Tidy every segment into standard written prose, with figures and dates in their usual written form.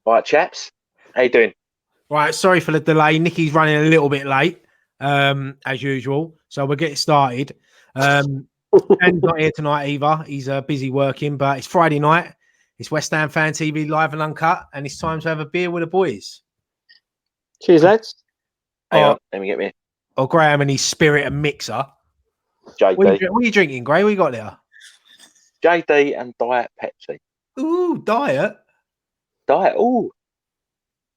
Right, chaps. How you doing? Right, sorry for the delay. Nicky's running a little bit late, as usual. So we'll get started. Dan's not here tonight either. He's busy working, but it's Friday night. It's West Ham Fan TV Live and Uncut, and it's time to have a beer with the boys. Cheers, lads. Hang on, let me get me. Or Graham and his Spirit and Mixer. JD. What are you drinking, Gray? What you got there? JD and Diet Pepsi. Ooh, diet. Diet, ooh.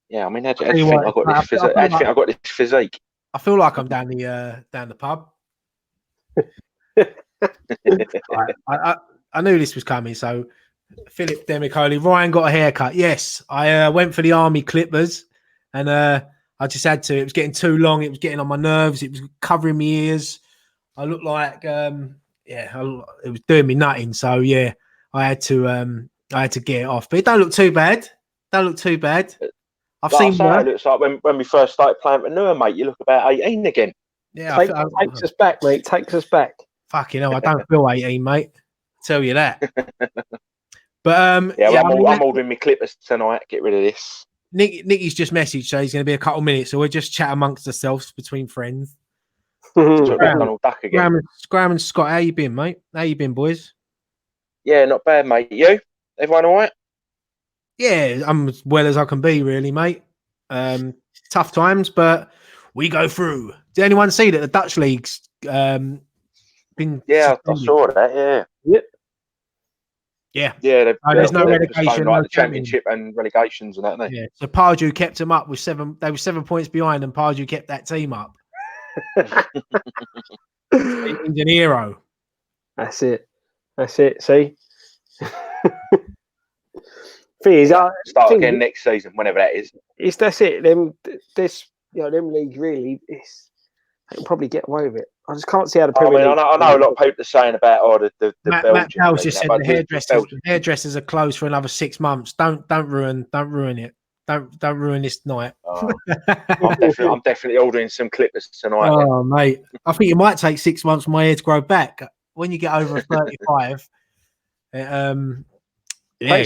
Yeah, I mean, how do you what, think I've got this physique? I feel like I'm down the pub. I knew this was coming, so Philip Demicoli. Ryan got a haircut. Yes, I went for the Army Clippers, and I just had to. It was getting too long. It was getting on my nerves. It was covering my ears. I looked like, it was doing me nutting. So yeah, I had to get it off. But it don't look too bad. I've seen it looks like when we first started playing manure, mate. You look about 18 again. Yeah, takes us back, mate. Takes us back. Fucking hell, I don't feel 18, mate. I'll tell you that. But I'm ordering my Clippers tonight. Get rid of this. Nicky's just messaged, so he's going to be a couple minutes. So we'll just chat amongst ourselves between friends. Donald Duck again. Graham and Scott, how you been, mate? How you been, boys? Yeah, not bad, mate. You? Everyone all right? Yeah, I'm as well as I can be, really, mate. Tough times, but we go through. Did anyone see that the Dutch league's been? Yeah, I saw that. Yeah. Yep. Yeah. There's no relegation, like the championship and relegations and that. Yeah. So Pardew kept them up with 7. They were 7 points behind, and Pardew kept that team up. He's an hero. That's it. See. Thing is, start again next season, whenever that is. That's it. Them leagues really. They can probably get away with it. I just can't see how the Premier League. I know a lot of people are saying about the Matt Dow's just said the hairdressers are closed for another 6 months. Don't ruin it. Don't ruin this night. I'm definitely ordering some clippers tonight. Oh, mate, I think it might take 6 months for my hair to grow back. When you get over 35, takes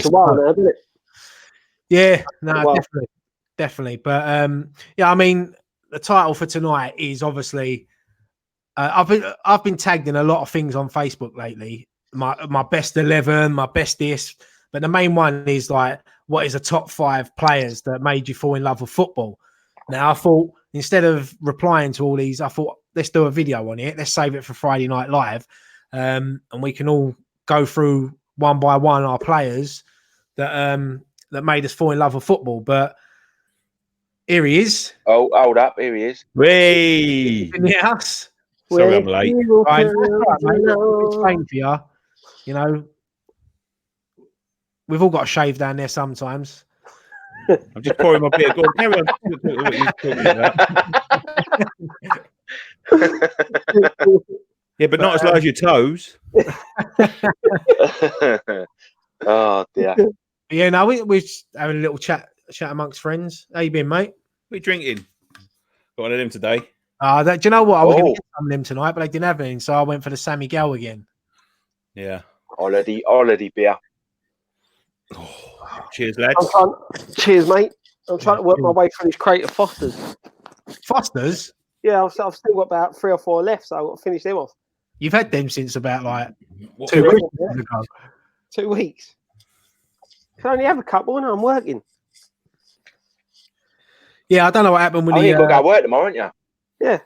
a while now, doesn't it? Yeah, no, definitely. But I mean, the title for tonight is obviously. I've been tagged in a lot of things on Facebook lately. My best 11, my best this, but the main one is like, what is the top 5 players that made you fall in love with football? Now I thought instead of replying to all these, I thought let's do a video on it. Let's save it for Friday Night Live, and we can all go through one by one our players that made us fall in love with football. But here he is. Oh, hold up, here he is. Way in the house. Sorry, I'm late. Explain for you. You know, we've all got a shave down there sometimes. I'm just pouring my beer. Go on, carry on. What you're talking about. Yeah, but not as low as your toes. Oh dear. Yeah, no, we're just having a little chat amongst friends. How you been, mate? What are you drinking? Got one of them today. Do you know what? I was going to get some of them tonight, but I didn't have any, so I went for the Sammy Gell again. Yeah. Holiday beer. Oh, cheers, lads. Cheers, mate. I'm trying to work my way through this crate of Fosters. Fosters? Yeah, I've still got about 3 or 4 left, so I've got to finish them off. You've had them since about 2 weeks ago. 2 weeks. I can only have a couple and I'm working. Yeah, I don't know what happened with you've got to go work tomorrow, aren't you? Yeah,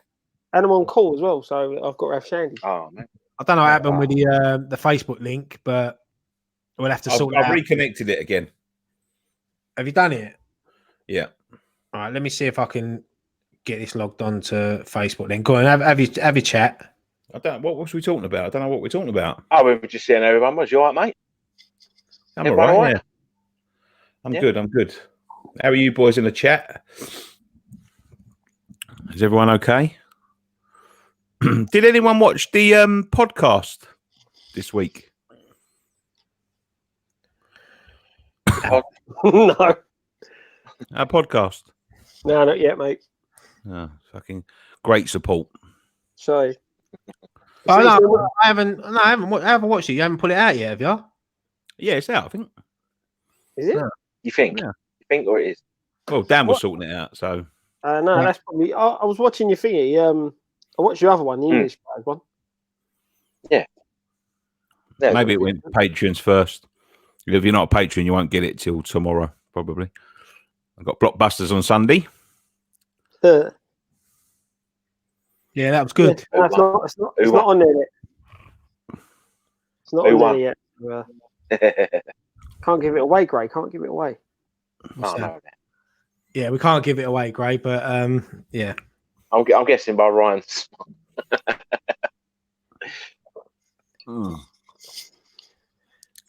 and I'm on call as well, so I've got to have Shandy. Oh man, I don't know what happened with the Facebook link, but we'll have to sort it out. I've reconnected it again. Have you done it? Yeah. All right, let me see if I can get this logged on to Facebook. Then go on, have your chat. What was we talking about? I don't know what we're talking about. Oh, we were just seeing everyone. Was you all right, mate? I'm all right. Yeah. I'm good. How are you boys in the chat? Is everyone okay? Did anyone watch the podcast this week? No. Our podcast? No, not yet, mate. Oh, fucking great support. Sorry. I haven't watched it. You haven't put it out yet, have you? Yeah, it's out, I think. Is it? You think? Yeah. think, or it is? Well, Dan was sorting it out, so. No, that's probably. I was watching your thingy. I watched your other one, the English one. Yeah. Maybe it went Patreons first. If you're not a Patreon, you won't get it till tomorrow, probably. I've got Blockbusters on Sunday. Yeah, that was good. Yeah, no, it's not on there yet. It's not on there yet. Can't give it away, Gray. Can't give it away. No. Yeah, we can't give it away, Gray, but yeah. I'm guessing by Ryan's.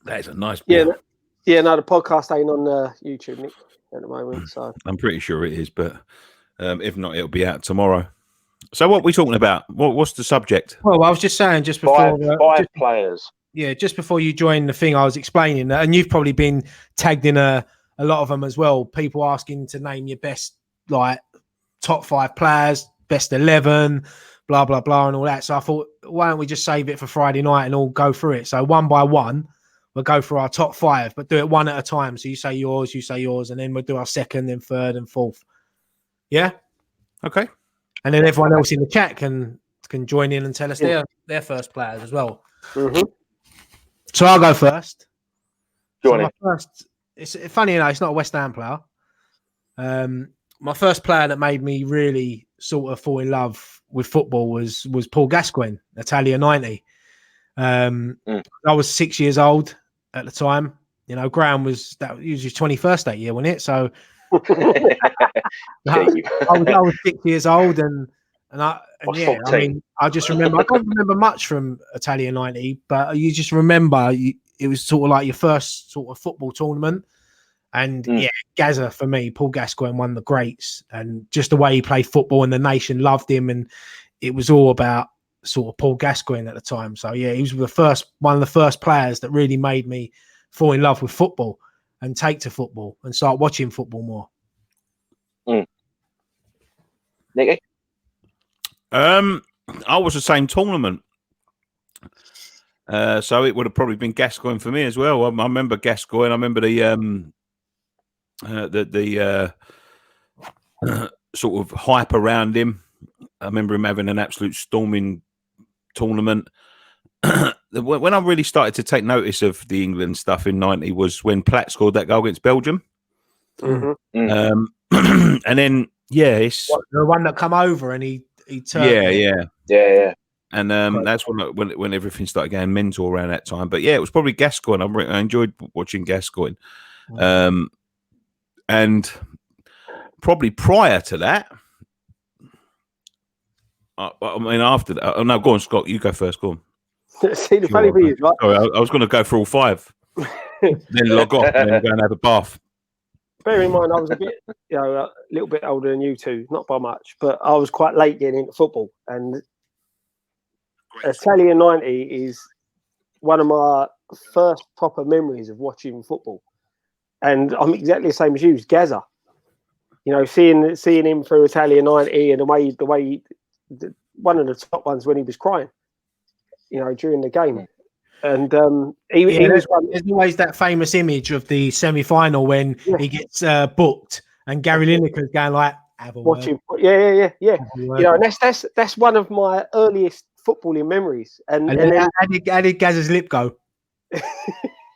That is a nice beer. Yeah, no, the podcast ain't on YouTube, Nick, at the moment. So I'm pretty sure it is, but if not, it'll be out tomorrow. So what are we talking about? What's the subject? Well, I was just saying just before five players. Yeah, just before you joined the thing, I was explaining that, and you've probably been tagged in a lot of them as well. People asking to name your best, like, top 5 players, best 11, blah, blah, blah, and all that. So I thought, why don't we just save it for Friday night and all go through it? So one by one, we'll go through our top 5, but do it one at a time. So you say yours, and then we'll do our second, then third, and fourth. Yeah? Okay. And then everyone else in the chat can join in and tell us their first players as well. Mm-hmm. So I'll go first. It's funny enough, it's not a West Ham player. My first player that made me really sort of fall in love with football was Paul Gascoigne, Italia 90. I was 6 years old at the time. You know, Graham was his 21st that year, wasn't it? So I was 6 years old, and I just remember. I don't remember much from Italia 90, but you just remember it was sort of like your first sort of football tournament. And Gazza for me, Paul Gascoigne, one of the greats, and just the way he played football, and the nation loved him, and it was all about sort of Paul Gascoigne at the time. So yeah, he was one of the first players that really made me fall in love with football and take to football and start watching football more. Nicky? I was the same tournament. So it would have probably been Gascoigne for me as well. I remember Gascoigne. I remember the sort of hype around him. I remember him having an absolute storming tournament. When I really started to take notice of the England stuff in 90 was when Platt scored that goal against Belgium. And then it's the one that come over and he turned. Yeah. And that's when everything started getting mental around that time. But yeah, it was probably Gascoigne. I enjoyed watching Gascoigne. And probably prior to that, I mean, after that, no, go on, Scott. You go first. Go on. See, the funny thing is, right? Sorry, I was going to go for all 5, then log off, and then go and have a bath. Bear in mind, I was a little bit older than you two, not by much, but I was quite late getting into football. And Italia 90 is one of my first proper memories of watching football. And I'm exactly the same as you, Gazza. You know, seeing him through Italia 90 and the way one of the top ones when he was crying, you know, during the game. And he was one. There's always that famous image of the semi-final when he gets booked and Gary Lineker's going like, have a watching. word. Yeah. You know, and that's one of my earliest footballing memories. And then how did Gazza's lip go?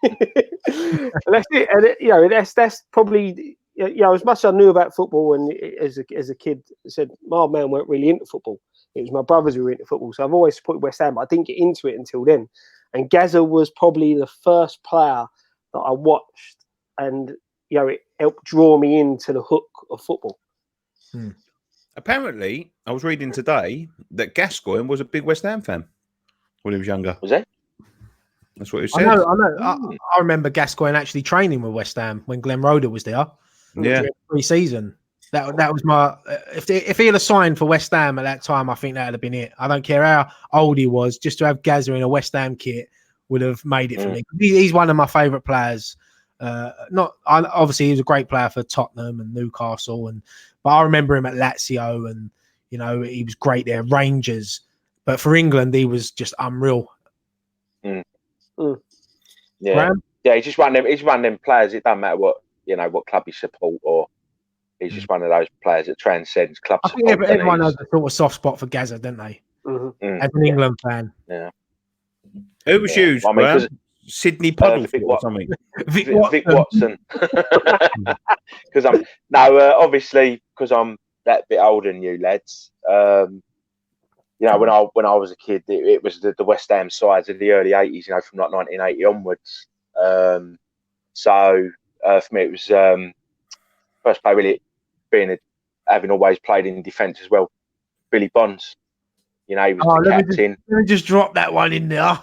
That's it. And you know, that's probably, you know, as much as I knew about football, and as a kid, I said my old man weren't really into football. It was my brothers who were into football, so I've always supported West Ham. But I didn't get into it until then. And Gazza was probably the first player that I watched, and you know, it helped draw me into the hook of football. Apparently, I was reading today that Gascoigne was a big West Ham fan when he was younger. Was it? That's what he said. I know. I remember Gascoigne actually training with West Ham when Glenn Roeder was there. Yeah, pre-season. That was my. If he had signed for West Ham at that time, I think that would have been it. I don't care how old he was, just to have Gazza in a West Ham kit would have made it for me. He's one of my favourite players. Obviously, he was a great player for Tottenham and Newcastle, but I remember him at Lazio, and you know he was great there. Rangers, but for England, he was just unreal. Yeah, he's just one of them players. It doesn't matter what what club you support, or he's just one of those players that transcends club I support. think everyone has a sort of soft spot for Gazza, don't they? As an England fan. Yeah. Who was you? I mean, Sydney Puddlefoot or something. Vic Watson. Because obviously because I'm that bit older than you lads. When I was a kid, it was the West Ham sides of the early '80s. From like 1980 onwards. So for me, it was first play really having always played in defence as well. Billy Bonds. He was the captain. Let me just drop that one in there.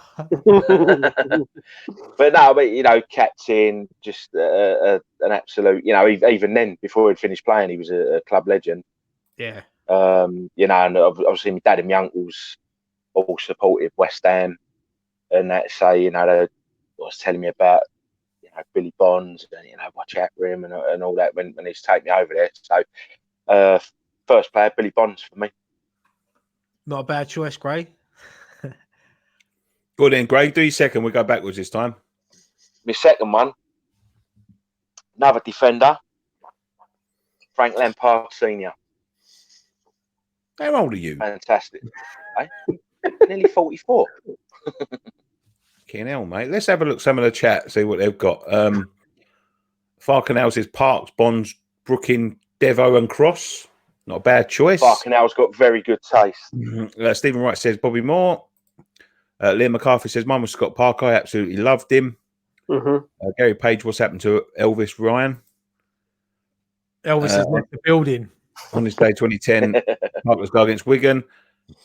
but captain, just an absolute. Even then, before he'd finished playing, he was a club legend. Yeah. And obviously my dad and my uncles all supported West Ham, and that say, they was telling me about, Billy Bonds and watch out for him and all that when he's taken me over there. So, first player Billy Bonds for me. Not a bad choice, Gray. Good then, Gray. Do your second. We'll go backwards this time. My second one, another defender, Frank Lampard Senior. How old are you? Fantastic. Nearly 44. Fucking hell, mate. Let's have a look some of the chat, see what they've got. Farkenhouse says Parks, Bonds, Brooking, Devo and Cross. Not a bad choice. Farkenhouse got very good taste. Stephen Wright says Bobby Moore. Liam McCarthy says mine was Scott Parker. I absolutely loved him. Gary Page, what's happened to Elvis Ryan? Elvis has left the building. On this day 2010, Parker's goal against Wigan.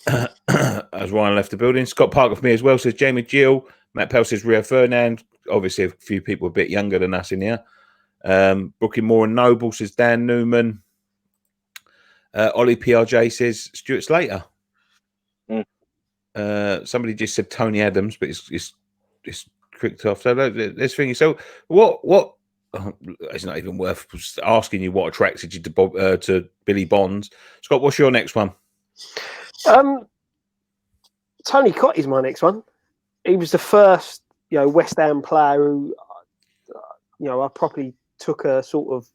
As Ryan left the building. Scott Parker for me as well, says Jamie Gill. Matt Pell says Rio Ferdinand. Obviously, a few people a bit younger than us in here. Brooking Moore and Noble, says Dan Newman. Ollie PRJ says Stuart Slater. Somebody just said Tony Adams, but it's cricked off. So let's think. So what? It's not even worth asking you what attracted you to Billy Bonds. Scott, what's your next one? Tony Cott is my next one. He was the first, West Ham player who, I properly took a sort of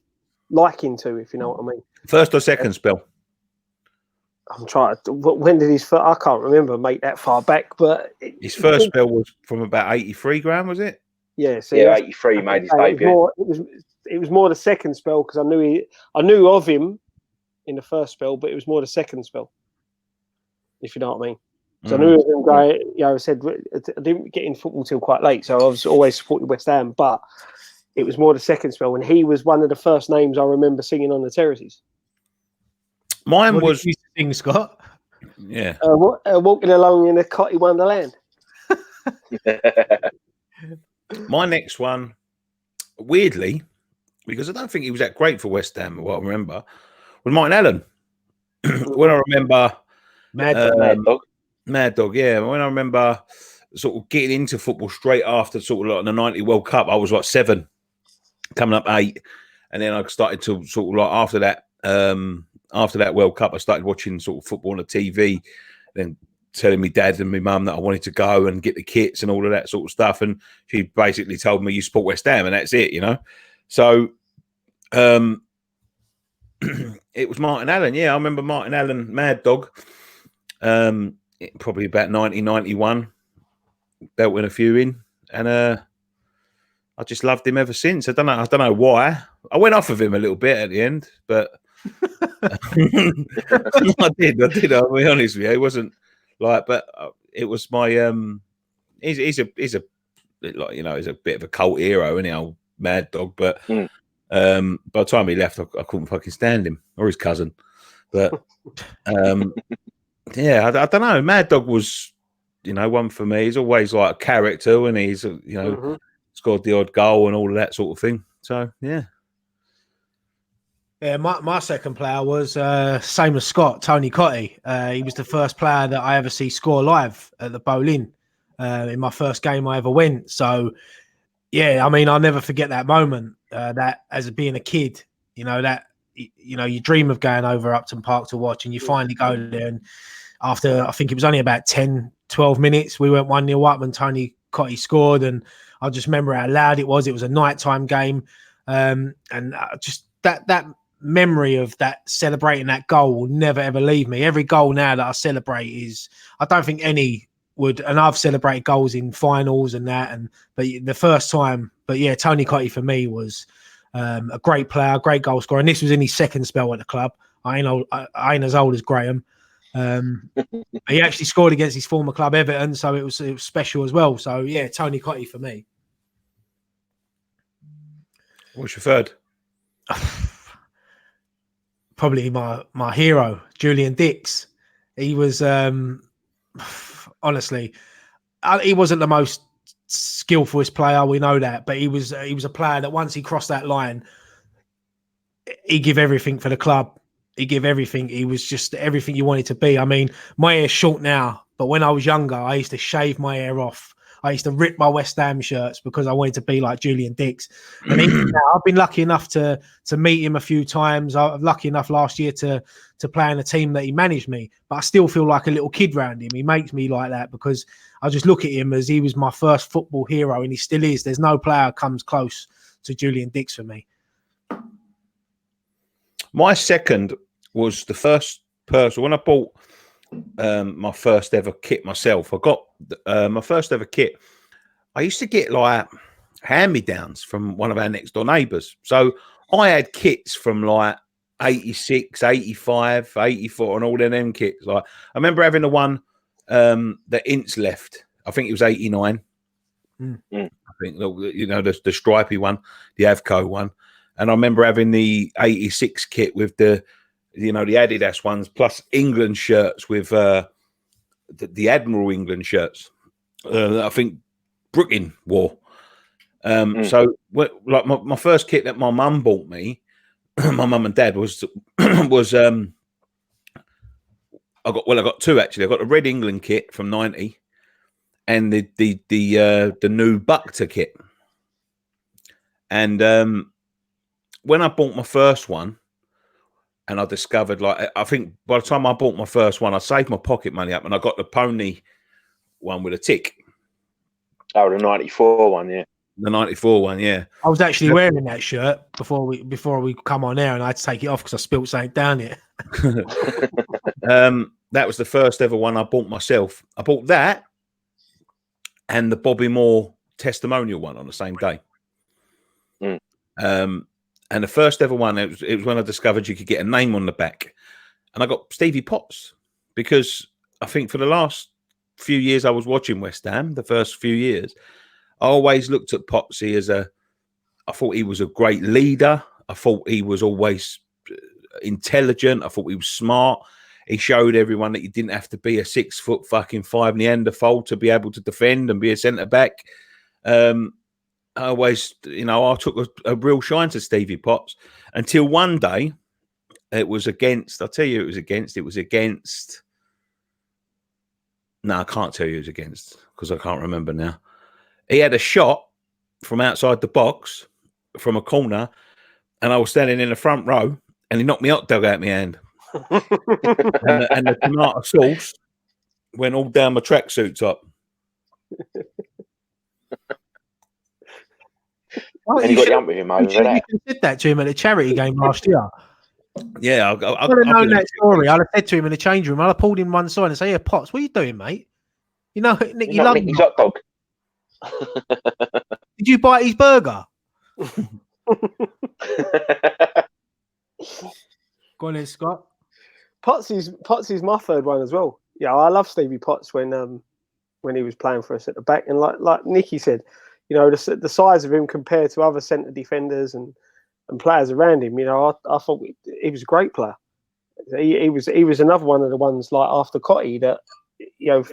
liking to, if you know what I mean. First or second spell? I'm trying to. When did his first? I can't remember, mate, that far back. But his first spell was from about 83 grand, was it? Yeah, 83 made his debut. It was more the second spell because I knew of him in the first spell, but it was more the second spell, if you know what I mean. So I knew of him great. I said I didn't get in football till quite late, so I was always supporting West Ham, but it was more the second spell when he was one of the first names I remember singing on the terraces. Mine what was did you sing, Scott. Yeah, walking along in a cotty wonderland. My next one, weirdly, because I don't think he was that great for West Ham, what I remember, was Martin Allen. When I remember Mad Dog, yeah. When I remember sort of getting into football straight after sort of like the 90 World Cup, I was like 7, coming up 8. And then I started to sort of like after that World Cup, I started watching sort of football on the TV, then telling me dad and my mum that I wanted to go and get the kits and all of that sort of stuff. And she basically told me, you support West Ham, and that's it, So it was Martin Allen. Yeah, I remember Martin Allen, Mad Dog. Probably about 1991. Dealt in a few in. And I just loved him ever since. I don't know why. I went off of him a little bit at the end, but I did. I'll be honest with you. It wasn't like, but it was my he's a like, he's a bit of a cult hero, isn't he, old Mad Dog? But by the time he left, I couldn't fucking stand him or his cousin. But yeah, I don't know. Mad Dog was, one for me. He's always like a character, and he's scored the odd goal and all of that sort of thing. So yeah. Yeah, my second player was same as Scott, Tony Cotty. He was the first player that I ever see score live at the Boleyn in my first game I ever went. So, yeah, I mean, I'll never forget that moment. That as being a kid, you dream of going over Upton Park to watch, and you finally go there. And after, I think it was only about 10, 12 minutes, we went 1-0 up when Tony Cotty scored, and I just remember how loud it was. It was a nighttime game. And just that memory of that celebrating that goal will never ever leave me. Every goal now that I celebrate is, I don't think any would, and I've celebrated goals in finals and that, but the first time, but yeah, Tony COYI for me was a great player, great goal scorer, and this was in his second spell at the club. I ain't as old as Graham. He actually scored against his former club Everton, so it was special as well. So yeah, Tony COYI for me. What's your third? Probably my hero, Julian Dix. He was honestly, he wasn't the most skillfulest player, we know that, but he was a player that once he crossed that line, he gave everything for the club. He gave everything. He was just everything you wanted to be. I mean, my hair's short now, but when I was younger, I used to shave my hair off. I used to rip my West Ham shirts because I wanted to be like Julian Dix. And even now, I've been lucky enough to meet him a few times. I was lucky enough last year to play in a team that he managed me, but I still feel like a little kid around him. He makes me like that because I just look at him as he was my first football hero, and he still is. There's no player comes close to Julian Dix for me. My second was the first person when I bought my first ever kit myself. I got my first ever kit. I used to get like hand-me-downs from one of our next door neighbours. So I had kits from like 86, 85, 84 and all of them kits. Like I remember having the one that Ince left. I think it was 89. I think, you know, the stripy one, the Avco one. And I remember having the 86 kit with the, you know, the Adidas ones, plus England shirts with the Admiral England shirts. I think Brooklyn wore. So, like my first kit that my mum bought me, my mum and dad was I got two actually. I got the Red England kit from '90, and the new Buckter kit. And when I bought my first one, and I discovered, like, I think by the time I bought my first one, I saved my pocket money up, and I got the pony one with a tick. Oh, the '94 one, yeah. The '94 one, yeah. I was actually wearing that shirt before we come on air, and I had to take it off because I spilled something down here. That was the first ever one I bought myself. I bought that and the Bobby Moore testimonial one on the same day. And the first ever one, it was when I discovered you could get a name on the back. And I got Stevie Potts because I think for the last few years I was watching West Ham, the first few years, I always looked at Potsy as I thought he was a great leader. I thought he was always intelligent. I thought he was smart. He showed everyone that you didn't have to be a 6'5" fucking Neanderthal to be able to defend and be a centre back. I always, you know, I took a real shine to Stevie Potts until one day it was against, I'll tell you it was against, no, I can't tell you it was against because I can't remember now. He had a shot from outside the box from a corner and I was standing in the front row and he knocked me hot dog out of my hand. and the tomato sauce went all down my tracksuit top. Oh, and you got yum with him over there. You said that to him at the charity game last year. Yeah, I'd have known that story. I'd have said to him in the change room, I'd have pulled him one side and say, "Hey, Potts, what are you doing, mate? You know, Nick, you love Nicky's hot dog. Did you bite his burger?" Go on then, Scott. Potts is my third one as well. Yeah, I love Stevie Potts when he was playing for us at the back, and like Nicky said, you know, the size of him compared to other centre defenders and players around him, you know, I thought he was a great player. He was another one of the ones like after COYI that, you know,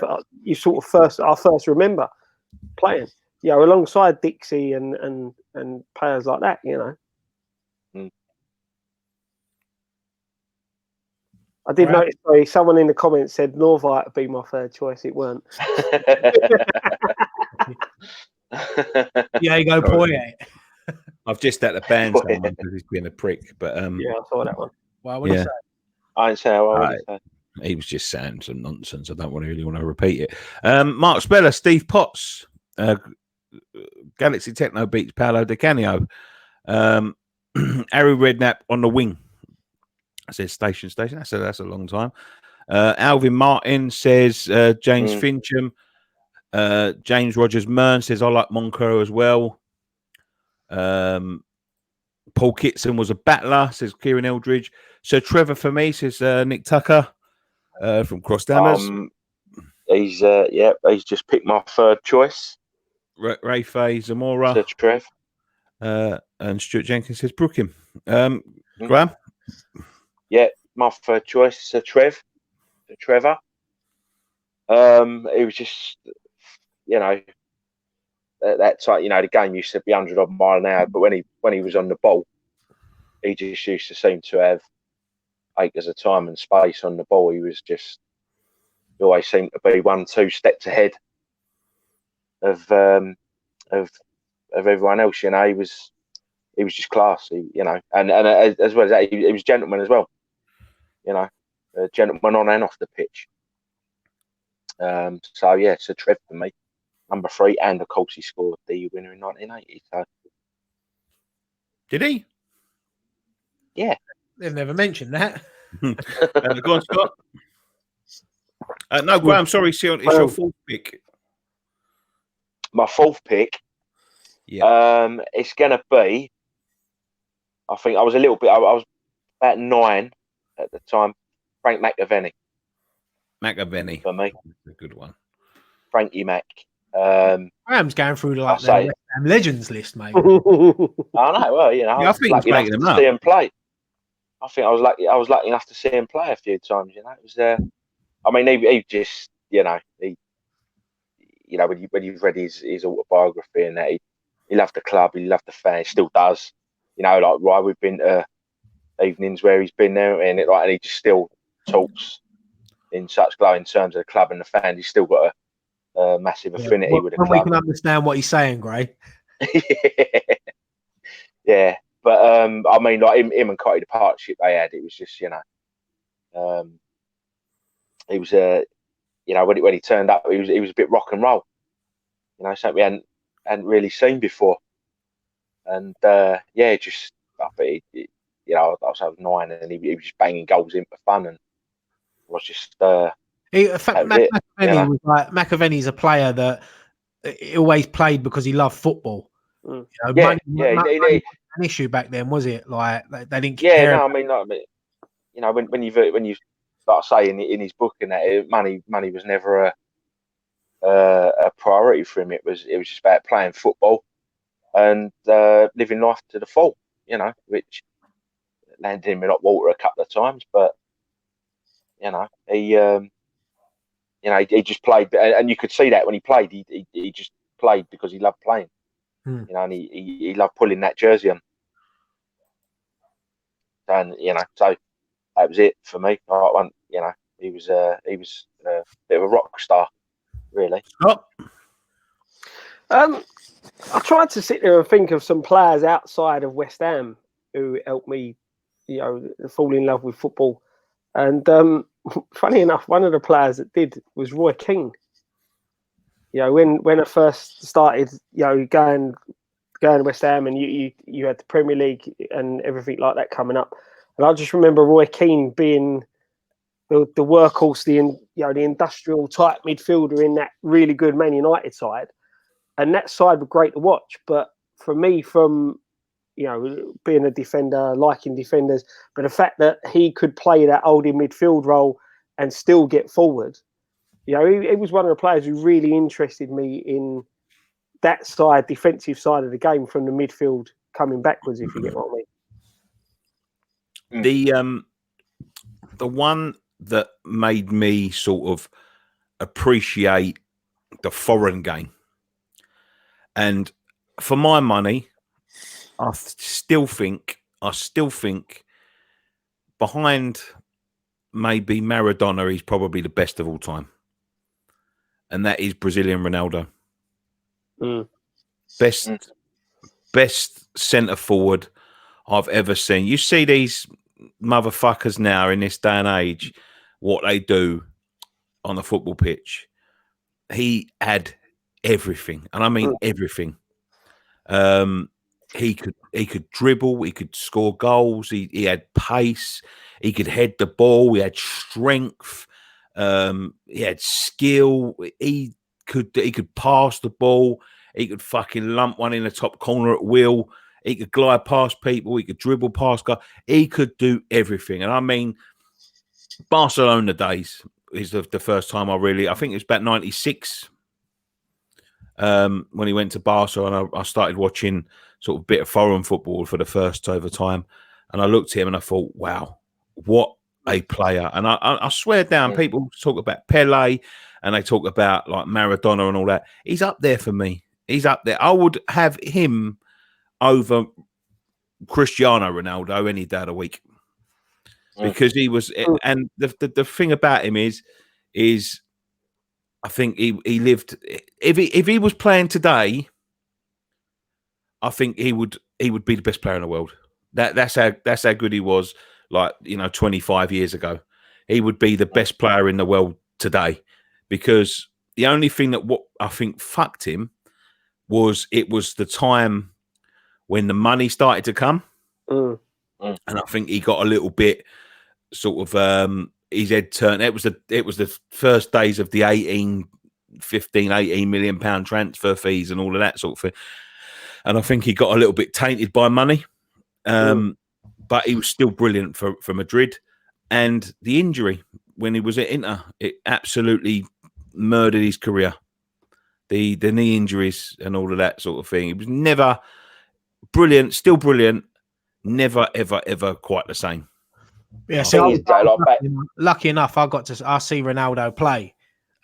you sort of first remember playing, you know, alongside Dixie and players like that, you know. I did notice someone in the comments said Norvite would be my third choice. It weren't. Yeah, you go Poyet. I've just had to ban someone because he's been a prick. But yeah, I saw that one. Well, what did you say? I didn't say what I say. He was just saying some nonsense. I don't really want to repeat it. Mark Speller, Steve Potts, Galaxy Techno beats Paolo Di Canio. Harry Redknapp on the wing. I said station. That's a long time. Alvin Martin says James Fincham. James Rogers Mern says I like Moncur as well. Paul Kitson was a battler, says Kieran Eldridge. Sir Trevor for me, says Nick Tucker from Cross Dammers. He's just picked my third choice. Ray Fay Zamora. Sir Trev. And Stuart Jenkins says Brookham. Graham? Yeah, my third choice, Sir Trevor. It was just, at that time, the game used to be 100 odd mile an hour, but when he was on the ball, he just used to seem to have acres of time and space on the ball. He always seemed to be 1-2 steps ahead of everyone else. He was just class. And as well as that, he was a gentleman as well. A gentleman on and off the pitch. So yeah, it's a Trev for me, number 3, and of course he scored the winner in 1980. So. Did he? Yeah, they've never mentioned that. Go on, Scott. No, Graham. Sorry, it's your 4th pick. My 4th pick. Yeah. It's gonna be. I think I was I was about 9 at the time. Frank McAvenny. For me, that's a good one. Frankie Mac. Graham's going through the West Ham legends list, mate. I know. Well, I think lucky enough to see him play. I think I was lucky enough to see him play a few times. It was. I mean, he just, when you've read his autobiography and that, he loved the club, he loved the fans, still does. Like we've been to evenings where he's been there, and he just still talks in such glowing terms of the club and the fans. He's still got a massive affinity with the club. We can understand what he's saying, Gray. Yeah, but I mean, like him and Cotty, the partnership they had, it was just, he was when he turned up, he was a bit rock and roll, something we hadn't really seen before, and just I think I was 9 and he was just banging goals in for fun and was just. McAvenny was like McAvenny's a player that he always played because he loved football. Money was an issue back then, was it? Like they didn't care. Yeah, no, I mean, when you start saying in his book and that money was never a priority for him. It was just about playing football and living life to the full. Which landed him in hot water a couple of times, but he just played, and you could see that when he played, he just played because he loved playing. And he loved pulling that jersey on. And so that was it for me. He was a bit of a rock star, really. Oh. I tried to sit there and think of some players outside of West Ham who helped me, fall in love with football. And funny enough, one of the players that did was Roy Keane. When I first started, going to West Ham, and you had the Premier League and everything like that coming up, and I just remember Roy Keane being the workhorse, the industrial type midfielder in that really good Man United side, and that side was great to watch. But for me, from being a defender, liking defenders, but the fact that he could play that holding midfield role and still get forward, he was one of the players who really interested me in that side, defensive side of the game, from the midfield coming backwards, if you get what I mean. The one that made me sort of appreciate the foreign game, and for my money, I still think behind maybe Maradona, he's probably the best of all time, and that is Brazilian Ronaldo. Best centre forward I've ever seen. You see these motherfuckers now in this day and age, what they do on the football pitch. He had everything, and I mean everything. he could dribble, he could score goals, he had pace, he could head the ball, he had strength, he had skill, he could pass the ball, he could fucking lump one in the top corner at will, he could glide past people, he could dribble past guys, he could do everything. And I mean, Barcelona days is the first time I think it was about 96 when he went to Barca, and I started watching sort of a bit of foreign football for the first over time, and I looked at him and I thought, wow, what a player. And I swear down, people talk about Pele and they talk about like Maradona and all that. He's up there for me. He's up there. I would have him over Cristiano Ronaldo any day of the week, because he was. And the thing about him is I think he lived. If he was playing today, I think he would be the best player in the world. That's how good he was. Like, 25 years ago, he would be the best player in the world today, because the only thing that what I think fucked him was the time when the money started to come, and I think he got a little bit sort of his head turned. It was the first days of the 18 million pound transfer fees and all of that sort of thing, and I think he got a little bit tainted by money. But he was still brilliant for Madrid. And the injury when he was at Inter, it absolutely murdered his career. The knee injuries and all of that sort of thing. He was never brilliant, still brilliant, never, ever, ever quite the same. Yeah, lucky enough, I see Ronaldo play.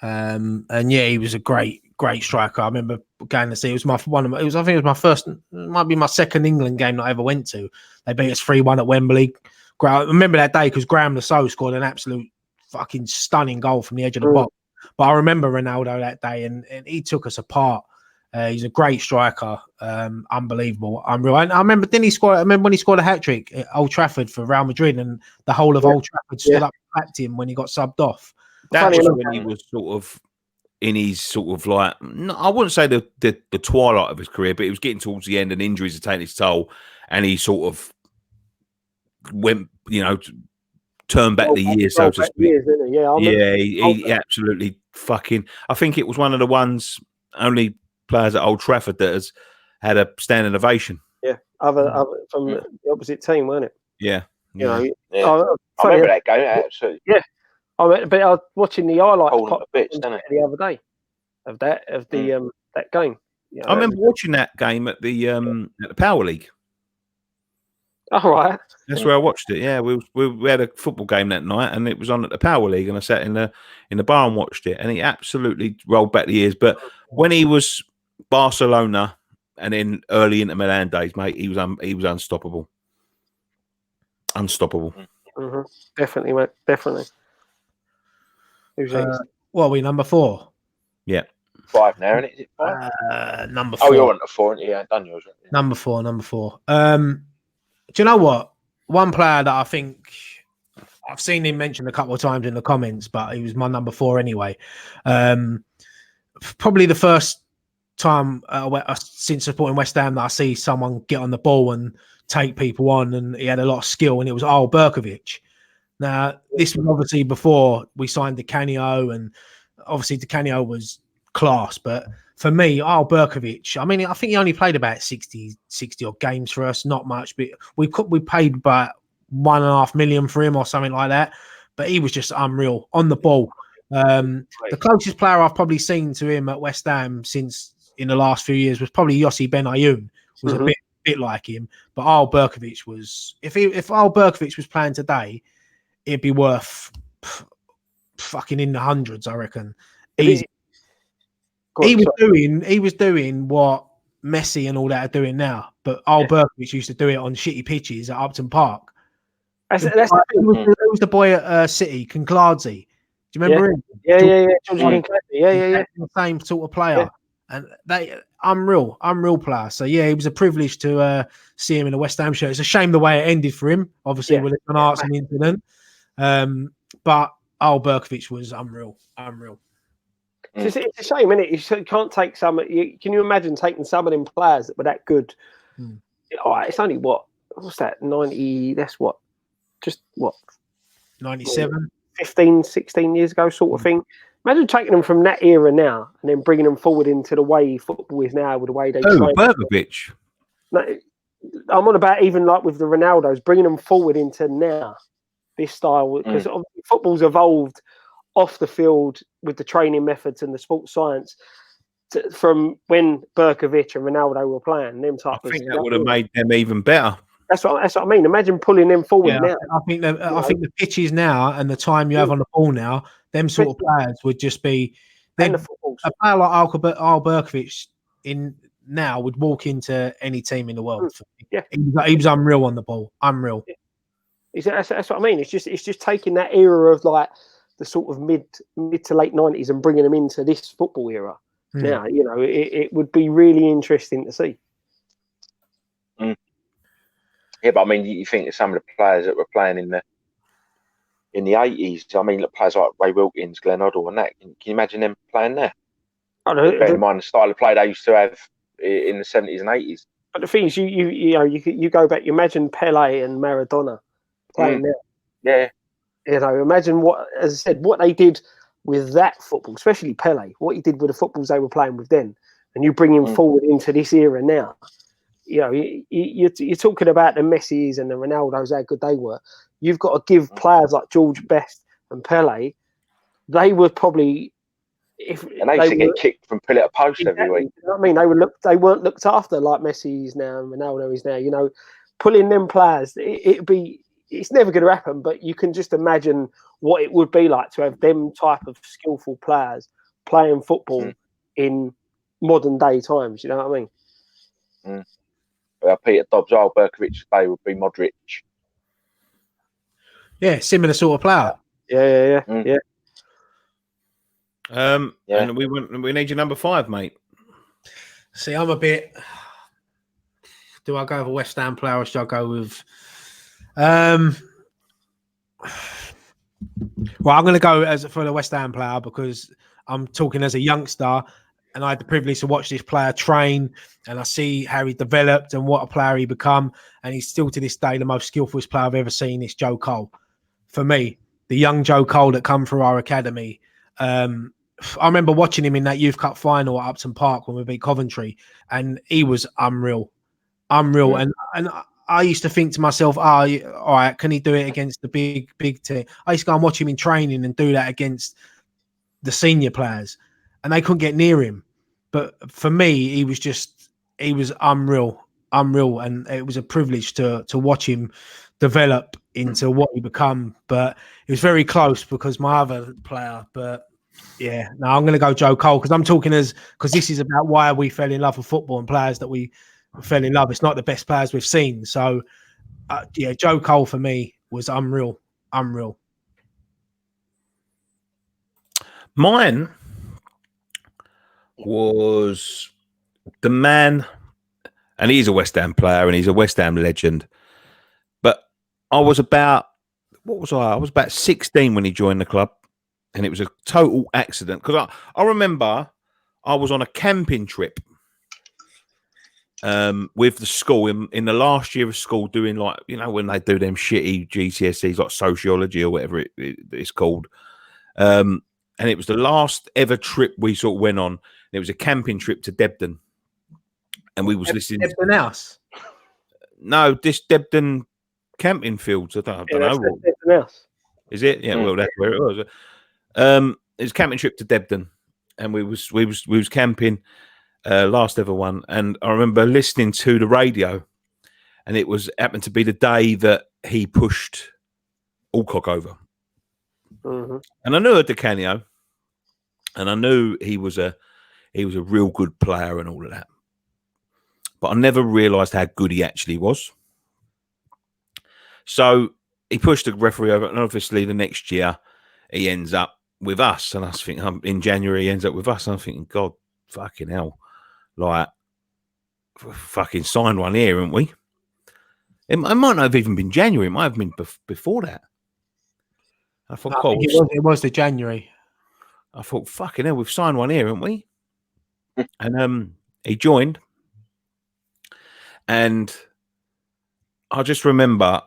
And yeah, he was a great striker. I remember going to see. It was I think it was my first. It might be my second England game that I ever went to. They beat us 3-1 at Wembley. I remember that day because Graham Lasso scored an absolute fucking stunning goal from the edge of the box. But I remember Ronaldo that day, and he took us apart. He's a great striker, unbelievable, unreal. And I remember when he scored a hat trick at Old Trafford for Real Madrid, and the whole of Old Trafford stood up and clapped him when he got subbed off. That was when he was sort of in his sort of like, I wouldn't say the twilight of his career, but he was getting towards the end and injuries had taken its toll, and he sort of went, turned back the years, so to speak. He absolutely fucking. I think it was one of the only players at Old Trafford that has had a standing ovation. Yeah, other from the opposite team, weren't it? Yeah, I remember that game. Absolutely. Yeah. But I was watching the highlights the other day of that game. I remember watching that game at the Power League. All right, that's where I watched it. Yeah, we had a football game that night, and it was on at the Power League, and I sat in the bar and watched it, and he absolutely rolled back the years. But when he was Barcelona and then early into Milan days, mate, he was unstoppable. Unstoppable. Mm-hmm. Definitely, mate. Definitely. What are we, number 4? Yeah. 5 now, isn't it? Is it 5? Number 4. Oh, you're on the 4, aren't you? Yeah, done yours. Number 4. Do you know what? One player that I think I've seen him mentioned a couple of times in the comments, but he was my number 4 anyway. Probably the first time since supporting West Ham that I see someone get on the ball and take people on, and he had a lot of skill, and it was Al Berkovic. Now, this was obviously before we signed Di Canio, and obviously Di Canio was class. But for me, Al Berkovic, I mean, I think he only played about 60 odd games for us, not much. But we paid about $1.5 million for him or something like that. But he was just unreal on the ball. The closest player I've probably seen to him at West Ham since in the last few years was probably Yossi Benayoun. Was a bit like him. But Al Berkovic was, if Al Berkovic was playing today, it'd be worth fucking in the hundreds, I reckon. He was doing what Messi and all that are doing now, but Al Berkovic used to do it on shitty pitches at Upton Park. Who was the boy at City, Conclardi? Do you remember him? Yeah. The same sort of player, and unreal player. So yeah, it was a privilege to see him in a West Ham shirt. It's a shame the way it ended for him, obviously with an arson incident. But Al Berkovic was unreal. It's a shame, isn't it? You can't take some. Can you imagine taking some of them players that were that good It's only what's that? 90. That's what? Just what? 97, 15, 16 years ago, sort of thing. Imagine taking them from that era now and then bringing them forward into the way football is now, with the way they train. Bergovic. No, I'm on about even like with the Ronaldos, bringing them forward into now, this style, because obviously football's evolved off the field with the training methods and the sports science from when Berkovic and Ronaldo were playing. Them type I think that would have made them even better. That's what I mean. Imagine pulling them forward now. I think the pitches now and the time you have on the ball now, them sort of players would just be. A player like Al Berkovic in now would walk into any team in the world. Yeah, he was unreal on the ball. Unreal. That's what I mean. It's just taking that era of like the sort of mid to late 90s and bringing them into this football era. Now, it would be really interesting to see. Yeah, but I mean, you think of some of the players that were playing in the 80s. I mean, players like Ray Wilkins, Glenn Hoddle, and that. Can you imagine them playing there? I know. Bear in mind the style of play they used to have in the 70s and 80s. But the thing is, you go back. You imagine Pele and Maradona playing there. Yeah. Imagine what, as I said, what they did with that football, especially Pele. What he did with the footballs they were playing with then, and you bring him forward into this era now. You're talking about the Messis and the Ronaldos, how good they were. You've got to give players like George Best and Pele. They were probably, and they used to get kicked from pillar to post every week. You know what I mean? They weren't looked after like Messi's now and Ronaldo is now. Pulling them players, it's never going to happen. But you can just imagine what it would be like to have them type of skillful players playing football in modern day times. You know what I mean? Peter Dobbs, Al Berkovic today would be Modric. Yeah, similar sort of player. Yeah. And we need your number 5, mate. See, I'm a bit. Do I go with a West Ham player or should I go with? Well, I'm going to go for the West Ham player because I'm talking as a youngster. And I had the privilege to watch this player train, and I see how he developed and what a player he become. And he's still to this day the most skillful player I've ever seen. It's Joe Cole. For me, the young Joe Cole that come through our academy. I remember watching him in that Youth Cup final at Upton Park when we beat Coventry, and he was unreal. Yeah. And I used to think to myself, all right, can he do it against the big team? I used to go and watch him in training and do that against the senior players, and they couldn't get near him. But for me, he was unreal, and it was a privilege to watch him develop into what he become. But it was very close because my other player. But yeah, no, I'm going to go Joe Cole because I'm talking because this is about why we fell in love with football and players that we fell in love. It's not the best players we've seen. So yeah, Joe Cole for me was unreal. Mine was the man, and he's a West Ham player and he's a West Ham legend. But I was about 16 when he joined the club, and it was a total accident because I remember I was on a camping trip with the school in the last year of school, doing like, when they do them shitty GCSEs like sociology or whatever it's called. And it was the last ever trip we sort of went on. It was a camping trip to Debden. And we was listening. Debden House? No, this Debden camping fields. I don't know. Debden House. Is it? Yeah, well, that's where it was. It was a camping trip to Debden. And we was camping, last ever one. And I remember listening to the radio. And it happened to be the day that he pushed Alcock over. Mm-hmm. And I knew Di Canio, and I knew he was a real good player and all of that. But I never realised how good he actually was. So he pushed the referee over, and obviously the next year he ends up with us. And I was thinking, in January he ends up with us. And I'm thinking, God, fucking hell, like, fucking signed one here, haven't we? It might not have even been January. It might have been before that. I thought, it was the January. I thought, fucking hell, we've signed one here, haven't we? And he joined, and I just remember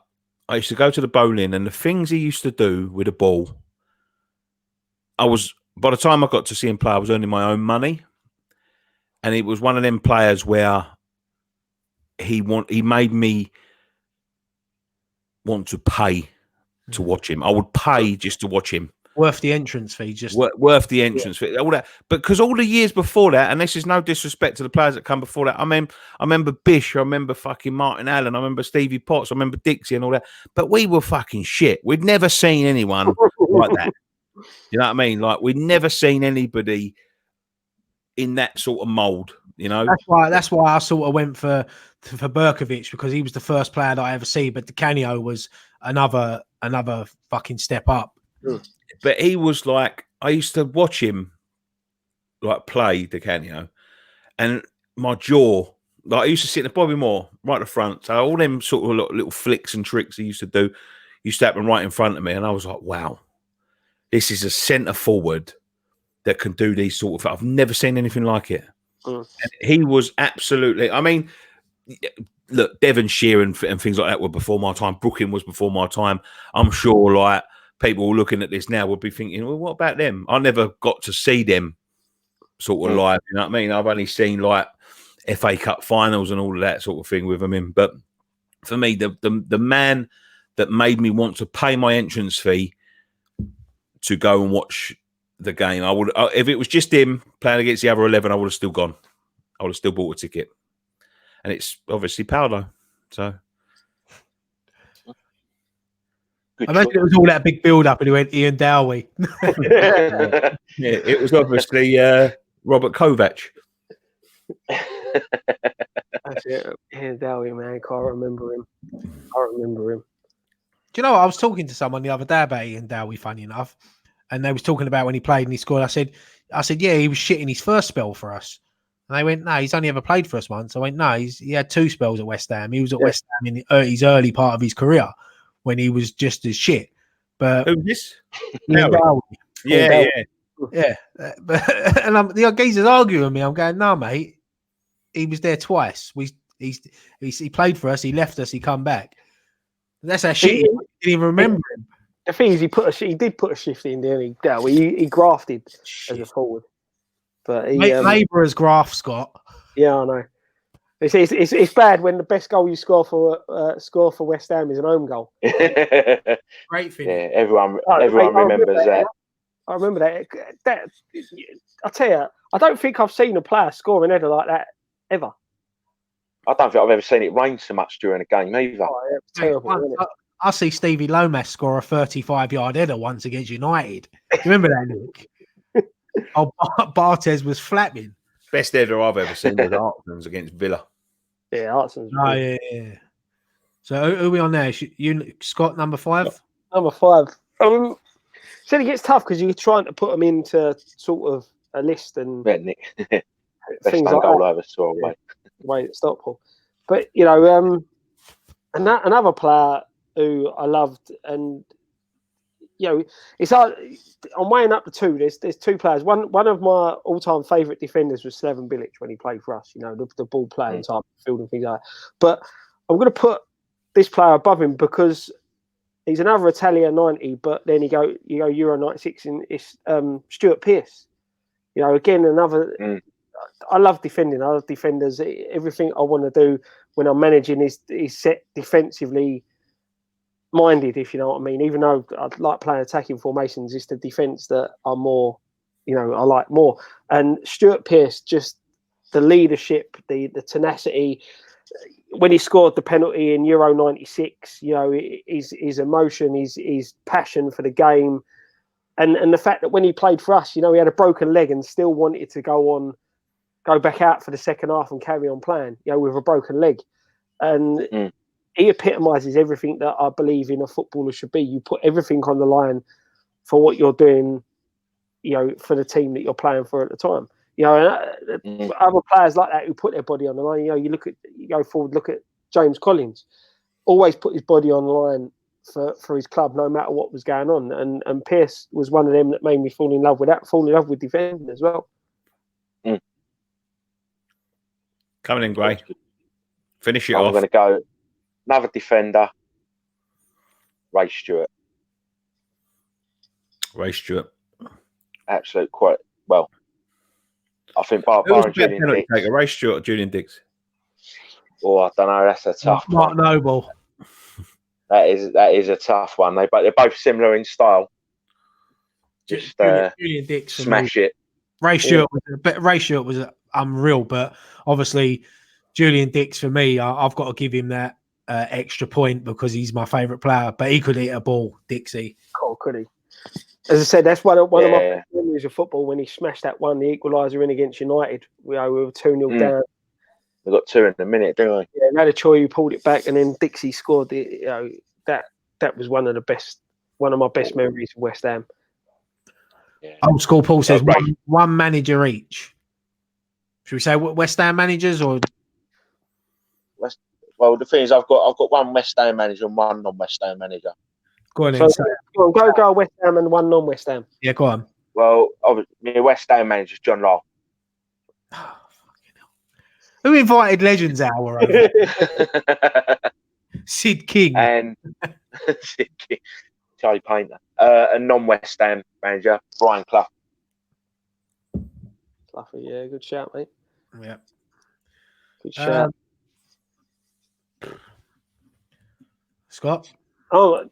I used to go to the bowling, and the things he used to do with the ball. By the time I got to see him play, I was earning my own money, and it was one of them players where he made me want to pay to watch him. I would pay just to watch him. Worth the entrance fee, just worth the entrance fee, all that. But because all the years before that, and this is no disrespect to the players that come before that, I remember Bish, I remember fucking Martin Allen, I remember Stevie Potts, I remember Dixie and all that. But we were fucking shit. We'd never seen anyone like that. You know what I mean? Like, we'd never seen anybody in that sort of mold. You know, that's why I sort of went for Berkovic, because he was the first player that I ever see. But Di Canio was another fucking step up. But he was like, I used to watch him like play Di Canio, and my jaw, like, I used to sit in the Bobby Moore right at the front. So all them sort of little flicks and tricks he used to do used to happen right in front of me, and I was like, wow, this is a centre forward that can do these sort of. I've never seen anything like it. And he was absolutely. I mean, look, Devonshire and things like that were before my time. Brooklyn was before my time. I'm sure, like, people looking at this now would be thinking, well, what about them? I never got to see them sort of live. You know what I mean? I've only seen like FA Cup finals and all of that sort of thing with them in. But for me, the man that made me want to pay my entrance fee to go and watch the game, I would, if it was just him playing against the other 11, I would have still gone. I would have still bought a ticket. And it's obviously Paolo. So I imagine it was all that big build up and he went Ian Dowie. Yeah, it was obviously Robert Kovac. That's it. Ian Dowie, man. Can't remember him. Do you know what? I was talking to someone the other day about Ian Dowie, funny enough, and they was talking about when he played and he scored. I said, yeah, he was shit in his first spell for us. And they went, no, he's only ever played for us once. I went, no, he had 2 spells at West Ham. He was at West Ham in his early part of his career when he was just as shit. But who's this? Yeah. But and the geezer's arguing with me. I'm going, no, mate. He was there twice. He played for us. He left us. He come back. That's how shit. He didn't even remember him. The thing is, he did put a shift in, didn't he? He grafted as a forward. But he labourer's graft, Scott. Yeah, I know. It's bad when the best goal you score for West Ham is an home goal. Great thing. Yeah, everyone remembers that. I remember that. I tell you, I don't think I've seen a player score an header like that ever. I don't think I've ever seen it rain so much during a game either. Oh, yeah, it's terrible, isn't it? I see Stevie Lomas score a 35-yard header once against United. Do you remember that, Nick? Barthez was flapping. Best header I've ever seen was Artson's against Villa. Yeah, Artson's. Oh, yeah. So who are we on there? You, Scott, number 5? Number 5. So it gets tough because you're trying to put them into sort of a list and Nick. things like like that. Over saw way at Stockport. But you know, another player who I loved, and you know, it's hard. I'm weighing up the two. There's 2 players. One of my all-time favourite defenders was Slaven Bilic when he played for us. You know, the ball playing type of field and things like that. But I'm going to put this player above him because he's another Italian 90. But then you go Euro 96, and it's Stuart Pearce. You know, again another. I love defending. I love defenders. Everything I want to do when I'm managing is set defensively minded, if you know what I mean. Even though I like playing attacking formations, it's the defence that I'm more, you know, I like more. And Stuart Pearce, just the leadership, the tenacity. When he scored the penalty in Euro 96, you know, his emotion, his passion for the game, and the fact that when he played for us, you know, he had a broken leg and still wanted to go back out for the second half and carry on playing, you know, with a broken leg. And he epitomises everything that I believe in a footballer should be. You put everything on the line for what you're doing, you know, for the team that you're playing for at the time. You know, and other players like that who put their body on the line, you know, you go forward, look at James Collins, always put his body on the line for his club, no matter what was going on. And Pearce was one of them that made me fall in love with defending as well. Coming in, Gray. Finish it I'm off. going to go. Another defender, Ray Stewart. Ray Stewart. Absolute quite well. I think bar Who was the Julian penalty Dix. taker, Ray Stewart or Julian Dix? Oh, I don't know. That's a tough Mark one. Noble. That is a tough one. They're both similar in style. Just Julian Dix smash it. Ray Stewart was unreal, but obviously Julian Dix for me, I've got to give him that extra point because he's my favourite player. But he could hit a ball, Dixie. Oh, could he? As I said, that's one of my best memories of football when he smashed that one, the equaliser in against United. We were 2-0 down. They got 2 in a minute, didn't we? Yeah, and had a COYI who pulled it back, and then Dixie scored. That was one of my best memories of West Ham. Yeah. Old school Paul says one manager each. Should we say West Ham managers or? Well, the thing is, I've got one West Ham manager and one non-West Ham manager. Go on, go West Ham and one non-West Ham. Yeah, go on. Well, obviously, West Ham manager is John Law. Oh, fucking hell. Who invited Legends Hour over? Sid King and Sid King, Charlie Painter, and non-West Ham manager Brian Clough. Cloughy, yeah, good shout, mate. Yeah, good shout. Scott. Oh,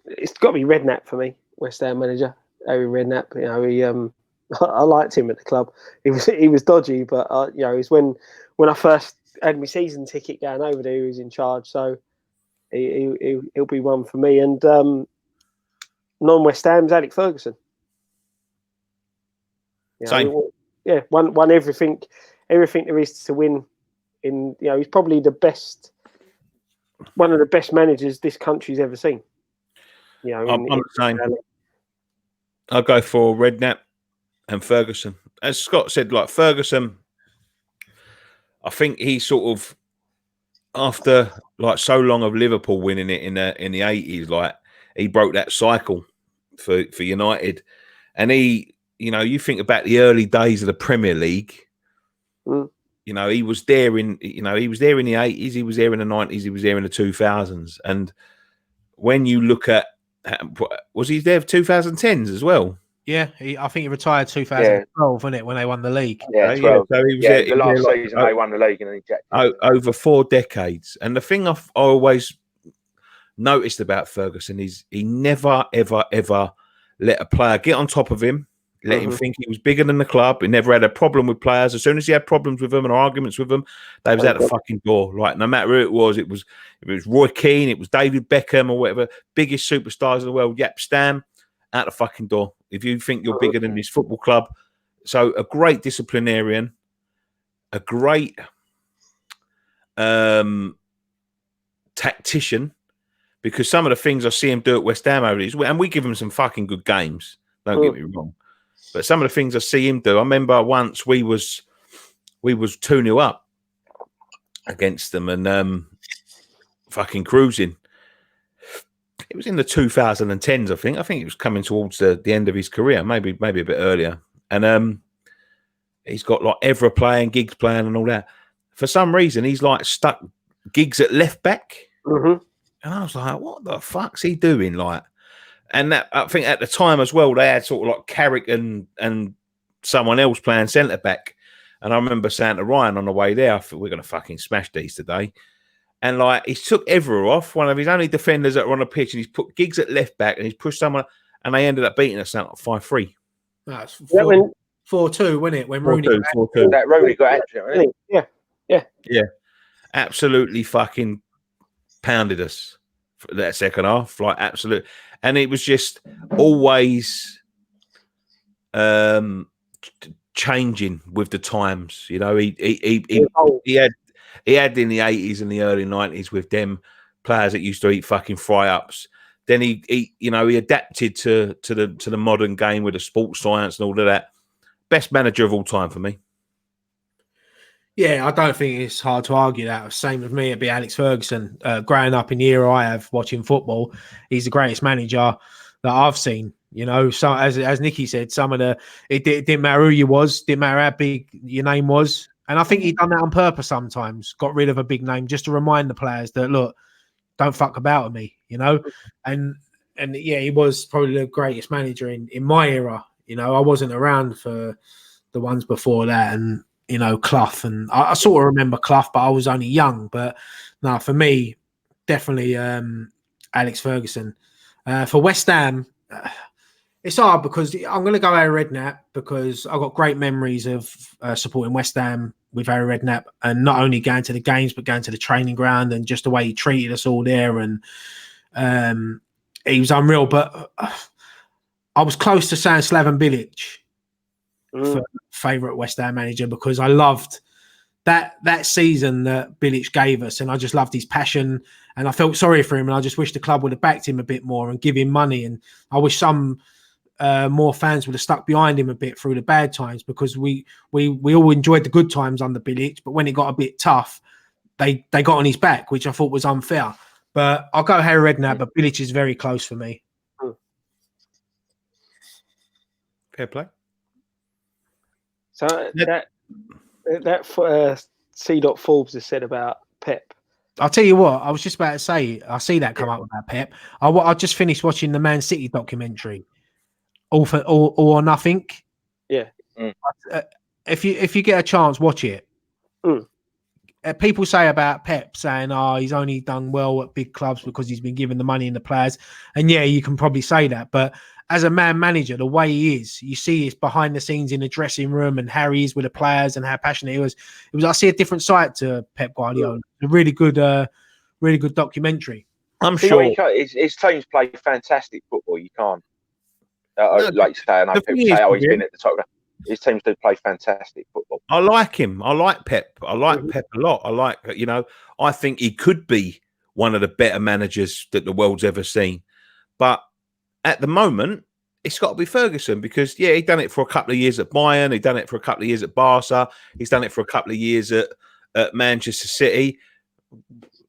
it's got to be Redknapp for me, West Ham manager Harry Redknapp. You know, he I liked him at the club. He was dodgy, but you know, it's when I first had my season ticket going over there, he was in charge. So he'll be one for me. And non-West Ham's Alex Ferguson. You know, Same. Yeah, won everything there is to win. He's probably one of the best managers this country's ever seen. You know, I'm the same. I'll go for Redknapp and Ferguson. As Scott said, like Ferguson, I think he sort of, after like so long of Liverpool winning it in the 80s, like he broke that cycle for United. And he, you know, you think about the early days of the Premier League. You know, he was there in the 80s, he was there in the 90s, he was there in the 2000s. And when you look at, was he there for 2010s as well? Yeah, I think he retired 2012, wasn't it, when they won the league? Yeah, 12. So he was there, the last season they won the league and ejected. Over 4 decades. And the thing I've always noticed about Ferguson is he never, ever, ever let a player get on top of him. Let him think he was bigger than the club. He never had a problem with players. As soon as he had problems with them and arguments with them, they was out the fucking door. Like, no matter who it was Roy Keane, it was David Beckham or whatever, biggest superstars in the world, Yap Stam, out the fucking door. If you think you're bigger than this football club. So a great disciplinarian, a great tactician, because some of the things I see him do at West Ham over these, and we give him some fucking good games, don't get me wrong. But some of the things I see him do, I remember once we was 2-0 up against them and fucking cruising. It was in the 2010s, I think. I think it was coming towards the end of his career, maybe a bit earlier. And he's got like Evra playing, Giggs playing, and all that. For some reason, he's like stuck Giggs at left back, and I was like, "What the fuck's he doing?" Like. And that, I think at the time as well, they had sort of like Carrick and someone else playing centre back. And I remember saying to Ryan on the way there, I thought, we're going to fucking smash these today. And like, he took Evra off, one of his only defenders that were on the pitch, and he's put Giggs at left back, and he's pushed someone, and they ended up beating us out 5-3. That's 4-2, wasn't it? When Rooney 4-2. That Rooney got actually, right? Yeah. Absolutely fucking pounded us for that second half, like absolute. And it was just always changing with the times. You know, he had in the 80s and the early 90s with them players that used to eat fucking fry-ups. Then he adapted to the modern game with the sports science and all of that. Best manager of all time for me. Yeah, I don't think it's hard to argue that. Same with me, it'd be Alex Ferguson. Growing up in the era I have watching football, he's the greatest manager that I've seen. You know, so as Nicky said, it didn't matter who you was, didn't matter how big your name was. And I think he'd done that on purpose sometimes, got rid of a big name just to remind the players that, look, don't fuck about with me, you know. And yeah, he was probably the greatest manager in my era. You know, I wasn't around for the ones before that, and you know, Clough, and I sort of remember Clough, but I was only young. But no, for me, definitely Alex Ferguson. For West Ham, it's hard because I'm going to go Harry Redknapp because I've got great memories of supporting West Ham with Harry Redknapp, and not only going to the games but going to the training ground and just the way he treated us all there, and he was unreal. But I was close to saying Slaven Bilic for favourite West Ham manager because I loved that season that Bilic gave us, and I just loved his passion, and I felt sorry for him, and I just wish the club would have backed him a bit more and give him money, and I wish some more fans would have stuck behind him a bit through the bad times, because we all enjoyed the good times under Bilic, but when it got a bit tough, they got on his back, which I thought was unfair. But I'll go Harry Redknapp, but Bilic is very close for me. Fair play. So that C. Forbes has said about Pep. I'll tell you what, I was just about to say, I see that come up about Pep. I just finished watching the Man City documentary, All or Nothing. Yeah. If you get a chance, watch it. People say about Pep saying, he's only done well at big clubs because he's been given the money and the players. And yeah, you can probably say that. But as a man manager, the way he is, you see his behind the scenes in the dressing room and how he is with the players and how passionate he was. I see a different side to Pep Guardiola. A really good documentary. I'm sure his teams play fantastic football. You can't, like you say, I know people say, he's been at the top. His teams do play fantastic football. I like him. I like Pep. I like Pep a lot. I think he could be one of the better managers that the world's ever seen. But at the moment, it's got to be Ferguson, because, yeah, he's done it for a couple of years at Bayern. He's done it for a couple of years at Barca. He's done it for a couple of years at Manchester City.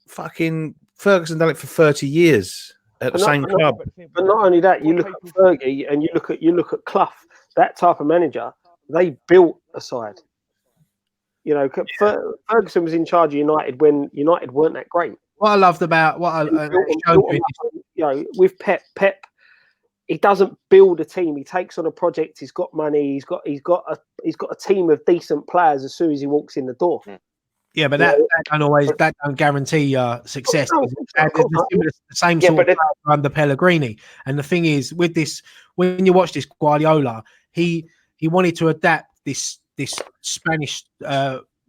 Fucking Ferguson done it for 30 years at the same club. But not only that, you look at Fergie and you look at Clough, that type of manager. They built a side. You know, Ferguson was in charge of United when United weren't that great. What I loved about with Pep, he doesn't build a team. He takes on a project. He's got money. He's got a team of decent players as soon as he walks in the door. Yeah, but that don't guarantee success. The same sort of under Pellegrini. And the thing is, with this, when you watch this Guardiola, he wanted to adapt this Spanish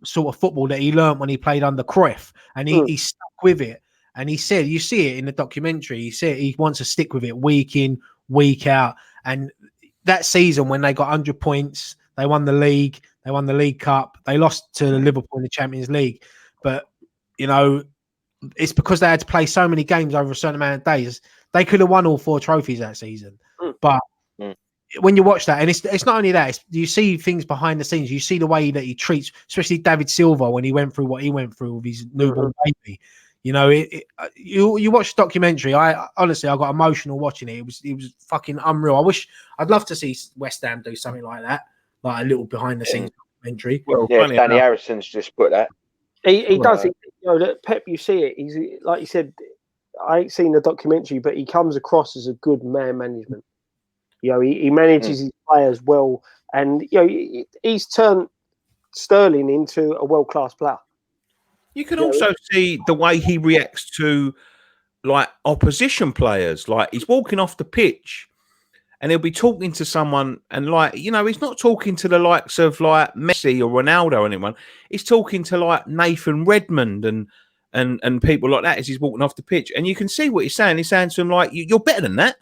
sort of football that he learned when he played under Cruyff, and he stuck with it. And he said, you see it in the documentary, he said he wants to stick with it week in, week out. And that season when they got 100 points, they won the league, they won the League Cup, they lost to Liverpool in the Champions League. But, you know, it's because they had to play so many games over a certain amount of days. They could have won all 4 trophies that season. But when you watch that, and it's not only that, you see things behind the scenes. You see the way that he treats, especially David Silva, when he went through what he went through with his newborn baby. You know, you watch the documentary. I honestly got emotional watching it. It was fucking unreal. I'd love to see West Ham do something like that, like a little behind the scenes documentary. Well, yeah, Danny Harrison's just put that. He does. You know, that Pep, you see it. He's like you said. I ain't seen the documentary, but he comes across as a good man management. You know, he manages his players well, and you know he's turned Sterling into a world-class player. You can also see the way he reacts to like opposition players. Like he's walking off the pitch and he'll be talking to someone, and like, you know, he's not talking to the likes of like Messi or Ronaldo or anyone. He's talking to like Nathan Redmond and people like that as he's walking off the pitch. And you can see what he's saying. He's saying to him like, you're better than that.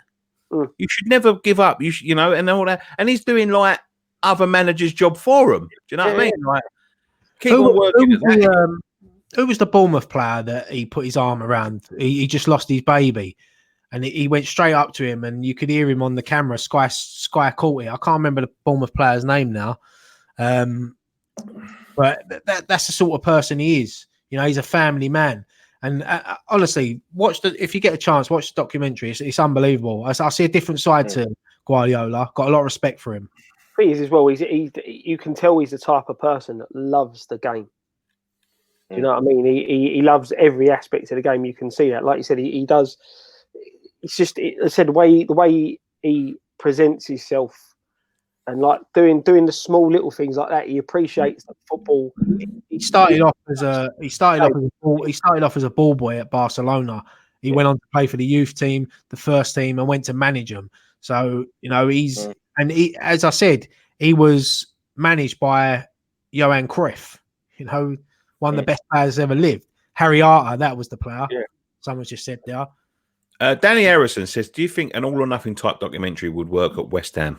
You should never give up. You know, and all that. And he's doing like other managers' job for him. Do you know what I mean? Like, keep on working at that. Who was the Bournemouth player that he put his arm around? He just lost his baby, and he went straight up to him, and you could hear him on the camera. Sky caught it. I can't remember the Bournemouth player's name now, but that's the sort of person he is. You know, he's a family man. And honestly, if you get a chance, watch the documentary. It's unbelievable. I see a different side to Guardiola. Got a lot of respect for him. He is as well. You can tell he's the type of person that loves the game. Do you know what I mean? He loves every aspect of the game. You can see that. Like you said, he does. It's just, I said, the way he presents himself and like doing the small little things like that. He appreciates the football. He started off as a ball boy at Barcelona. He went on to play for the youth team, the first team, and went to manage them. So, you know, as I said, he was managed by Johan Cruyff, you know, one of the best players ever lived. Harry Arter, that was the player. Yeah. Someone just said there. Danny Harrison says, do you think an all or nothing type documentary would work at West Ham?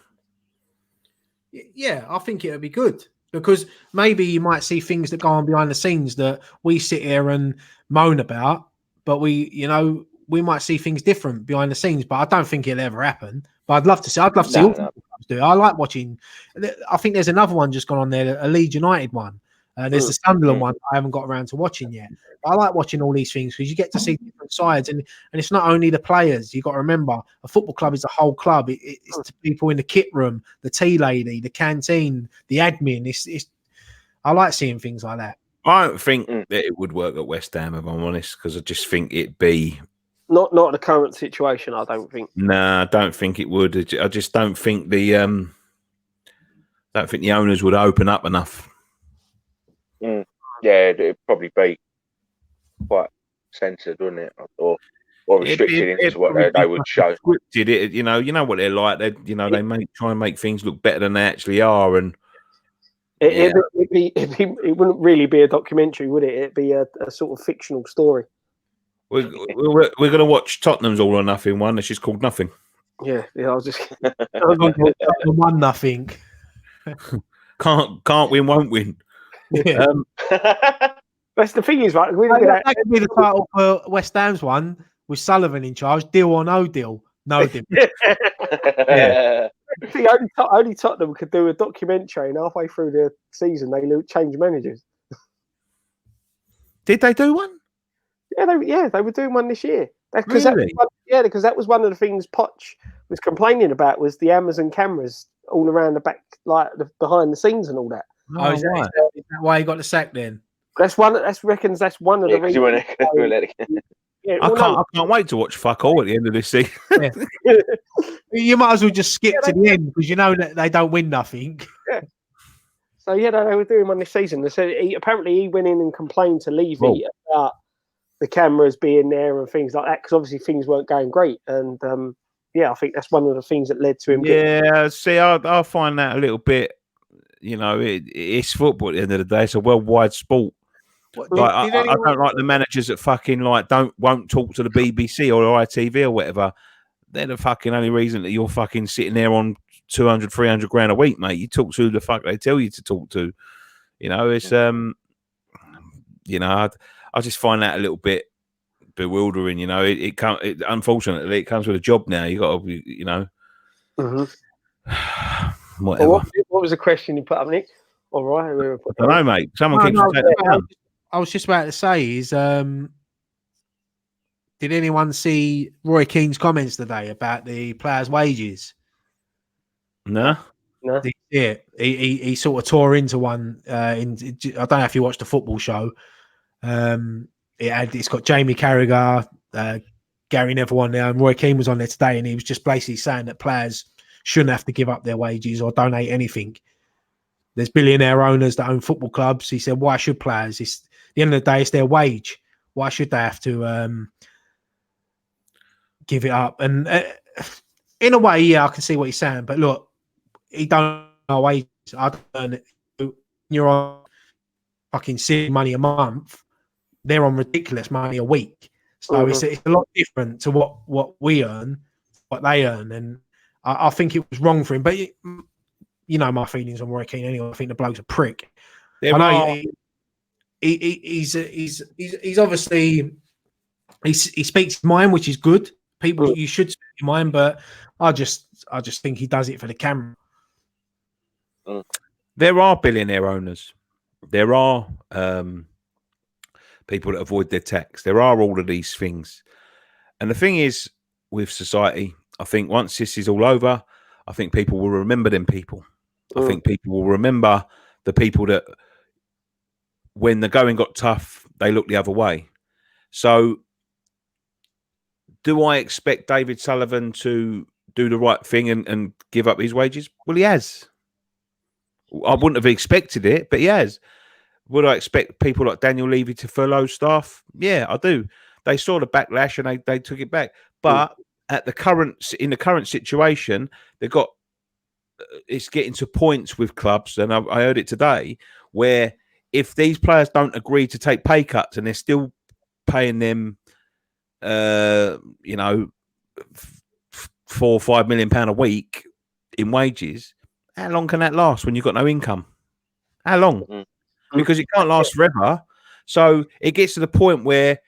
Yeah, I think it would be good. Because maybe you might see things that go on behind the scenes that we sit here and moan about, but we might see things different behind the scenes. But I don't think it'll ever happen. But I'd love to see. All clubs do it. I like watching. I think there's another one just gone on there, a Leeds United one. There's the Sunderland one I haven't got around to watching yet. But I like watching all these things because you get to see different sides, and it's not only the players. You got to remember, a football club is a whole club. It's the people in the kit room, the tea lady, the canteen, the admin. I like seeing things like that. I don't think that it would work at West Ham, if I'm honest, because I just think it'd be not the current situation. I don't think. Nah, I don't think it would. I just don't think the owners would open up enough. Yeah, it'd probably be quite censored, wouldn't it, or restricted into what they would show. Scripted it, you know what they're like. They try and make things look better than they actually are, and it wouldn't really be a documentary, would it? It'd be a sort of fictional story. We're going to watch Tottenham's All or Nothing one. It's just called Nothing. Yeah. I was just one nothing. Can't win, won't win. Yeah. That's the thing is, right? That could be the title for West Ham's one with Sullivan in charge. Deal or no deal? No deal. Yeah. See, only Tottenham could do a documentary, and halfway through the season they changed managers. Did they do one? Yeah, they were doing one this year. Because really? That was one of the things Poch was complaining about, was the Amazon cameras all around the back, like behind the scenes and all that. Oh, is that why he got the sack then? That's one of the reasons. I can't wait to watch fuck all at the end of this season. Yeah. You might as well just skip to the end because you know that they don't win nothing. Yeah. So they were doing one this season. They said apparently he went in and complained to Levy about the cameras being there and things like that because obviously things weren't going great. And I think that's one of the things that led to him. Yeah, see, I find that a little bit. You know, it's football at the end of the day. It's a worldwide sport. I don't like the managers that fucking won't talk to the BBC or ITV or whatever. They're the fucking only reason that you're fucking sitting there on 200, 300 grand a week, mate. You talk to who the fuck they tell you to talk to. You know, it's I just find that a little bit bewildering. You know, unfortunately it comes with a job now. You got to, you know. Mm-hmm. Whatever. Well, what was the question you put up, Nick? All right, I don't know, mate. Someone keeps saying that down. I was just about to say is, did anyone see Roy Keane's comments today about the players' wages? No. Yeah, he sort of tore into one. I don't know if you watched the football show. It's got Jamie Carragher, Gary Neville on there, and Roy Keane was on there today, and he was just basically saying that players shouldn't have to give up their wages or donate anything. There's billionaire owners that own football clubs. He said, why should players? At the end of the day, it's their wage. Why should they have to give it up? And in a way, yeah, I can see what he's saying. But look, he don't know wages. I don't earn it. You're on fucking silly money a month. They're on ridiculous money a week. So it's a lot different to what we earn, what they earn. And I think it was wrong for him. But you know my feelings on Roy Keane anyway. I think the bloke's a prick. I know he's obviously he speaks his mind, which is good. People, you should speak your mind, but I just think he does it for the camera. There are billionaire owners. There are people that avoid their tax. There are all of these things. And the thing is, with society, I think once this is all over, I think people will remember them people. I think people will remember the people that when the going got tough, they look the other way. So do I expect David Sullivan to do the right thing and give up his wages? Well, he has. I wouldn't have expected it, but he has. Would I expect people like Daniel Levy to furlough staff? Yeah, I do. They saw the backlash and they took it back. But in the current situation, they've got it's getting to points with clubs, and I heard it today, where if these players don't agree to take pay cuts and they're still paying them, you know, £4 or £5 million a week in wages, how long can that last when you've got no income? How long? Because it can't last forever. So it gets to the point where,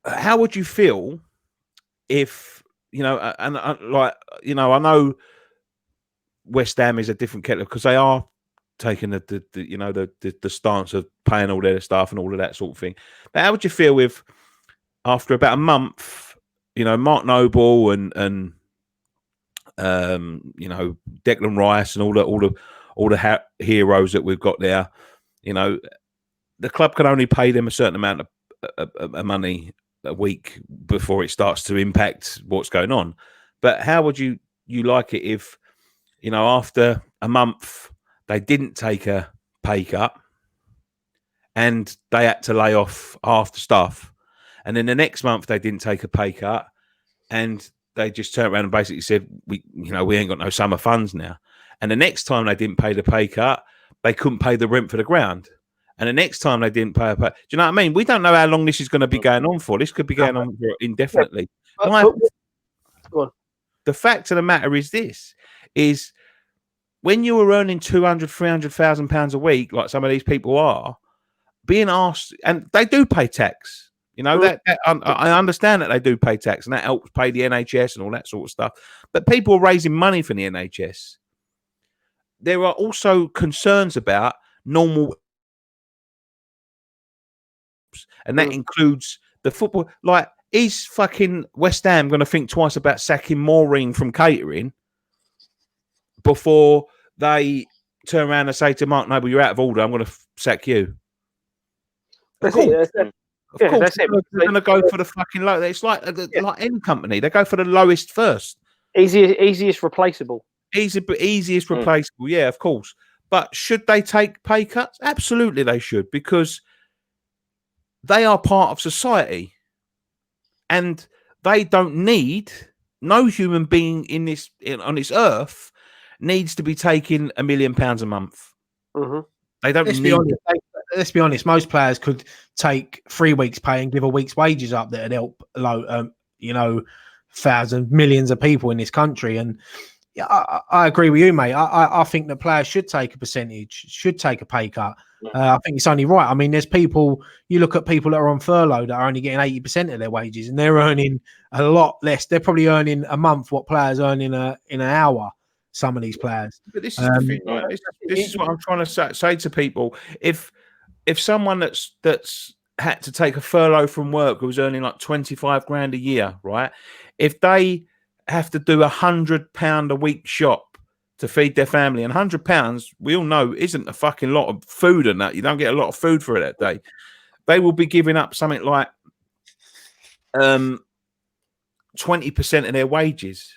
how would you feel if, you know, like, you know, I know West Ham is a different kettle because they are taking the stance of paying all their staff and all of that sort of thing. But how would you feel if after about a month, you know, Mark Noble and you know, Declan Rice and all the heroes that we've got there, you know, the club can only pay them a certain amount of money a week before it starts to impact what's going on. But how would you like it if, you know, after a month they didn't take a pay cut and they had to lay off half the staff, and then the next month they didn't take a pay cut and they just turned around and basically said, we ain't got no summer funds now. And the next time they didn't pay the pay cut, they couldn't pay the rent for the ground. And the next time they didn't pay a pay. Do you know what I mean? We don't know how long this is going to be going on for. This could be going on for indefinitely. The fact of the matter is this, is when you were earning £200,000-300,000 a week, like some of these people are, being asked, and they do pay tax. You know, I understand that they do pay tax, and that helps pay the NHS and all that sort of stuff. But people are raising money for the NHS. There are also concerns about normal, and that includes the football. Like, is fucking West Ham going to think twice about sacking Maureen from catering before they turn around and say to Mark Noble, "You're out of order, I'm going to sack you"? Of course, they're going to go for the fucking low. It's like any company, they go for the lowest first. Easiest replaceable. Easiest replaceable, yeah, of course. But should they take pay cuts? Absolutely, they should, because they are part of society, and they don't need, no human being on this earth needs to be taking £1 million a month. They don't need it. Let's be honest. Most players could take 3 weeks' pay and give a week's wages up. That'd help, you know, thousands, millions of people in this country. And yeah, I agree with you, mate. I think that players should take a percentage, should take a pay cut. I think it's only right. I mean, there's people, you look at people that are on furlough that are only getting 80% of their wages, and they're earning a lot less. They're probably earning a month what players earn in an hour. Some of these players. But this is the thing, right? This is what I'm trying to say to people. If someone that's had to take a furlough from work who's earning like 25 grand a year, right? If they have to do £100 a week shop to feed their family, and £100, we all know, isn't a fucking lot of food, and that you don't get a lot of food for it that day. They will be giving up something like 20% of their wages.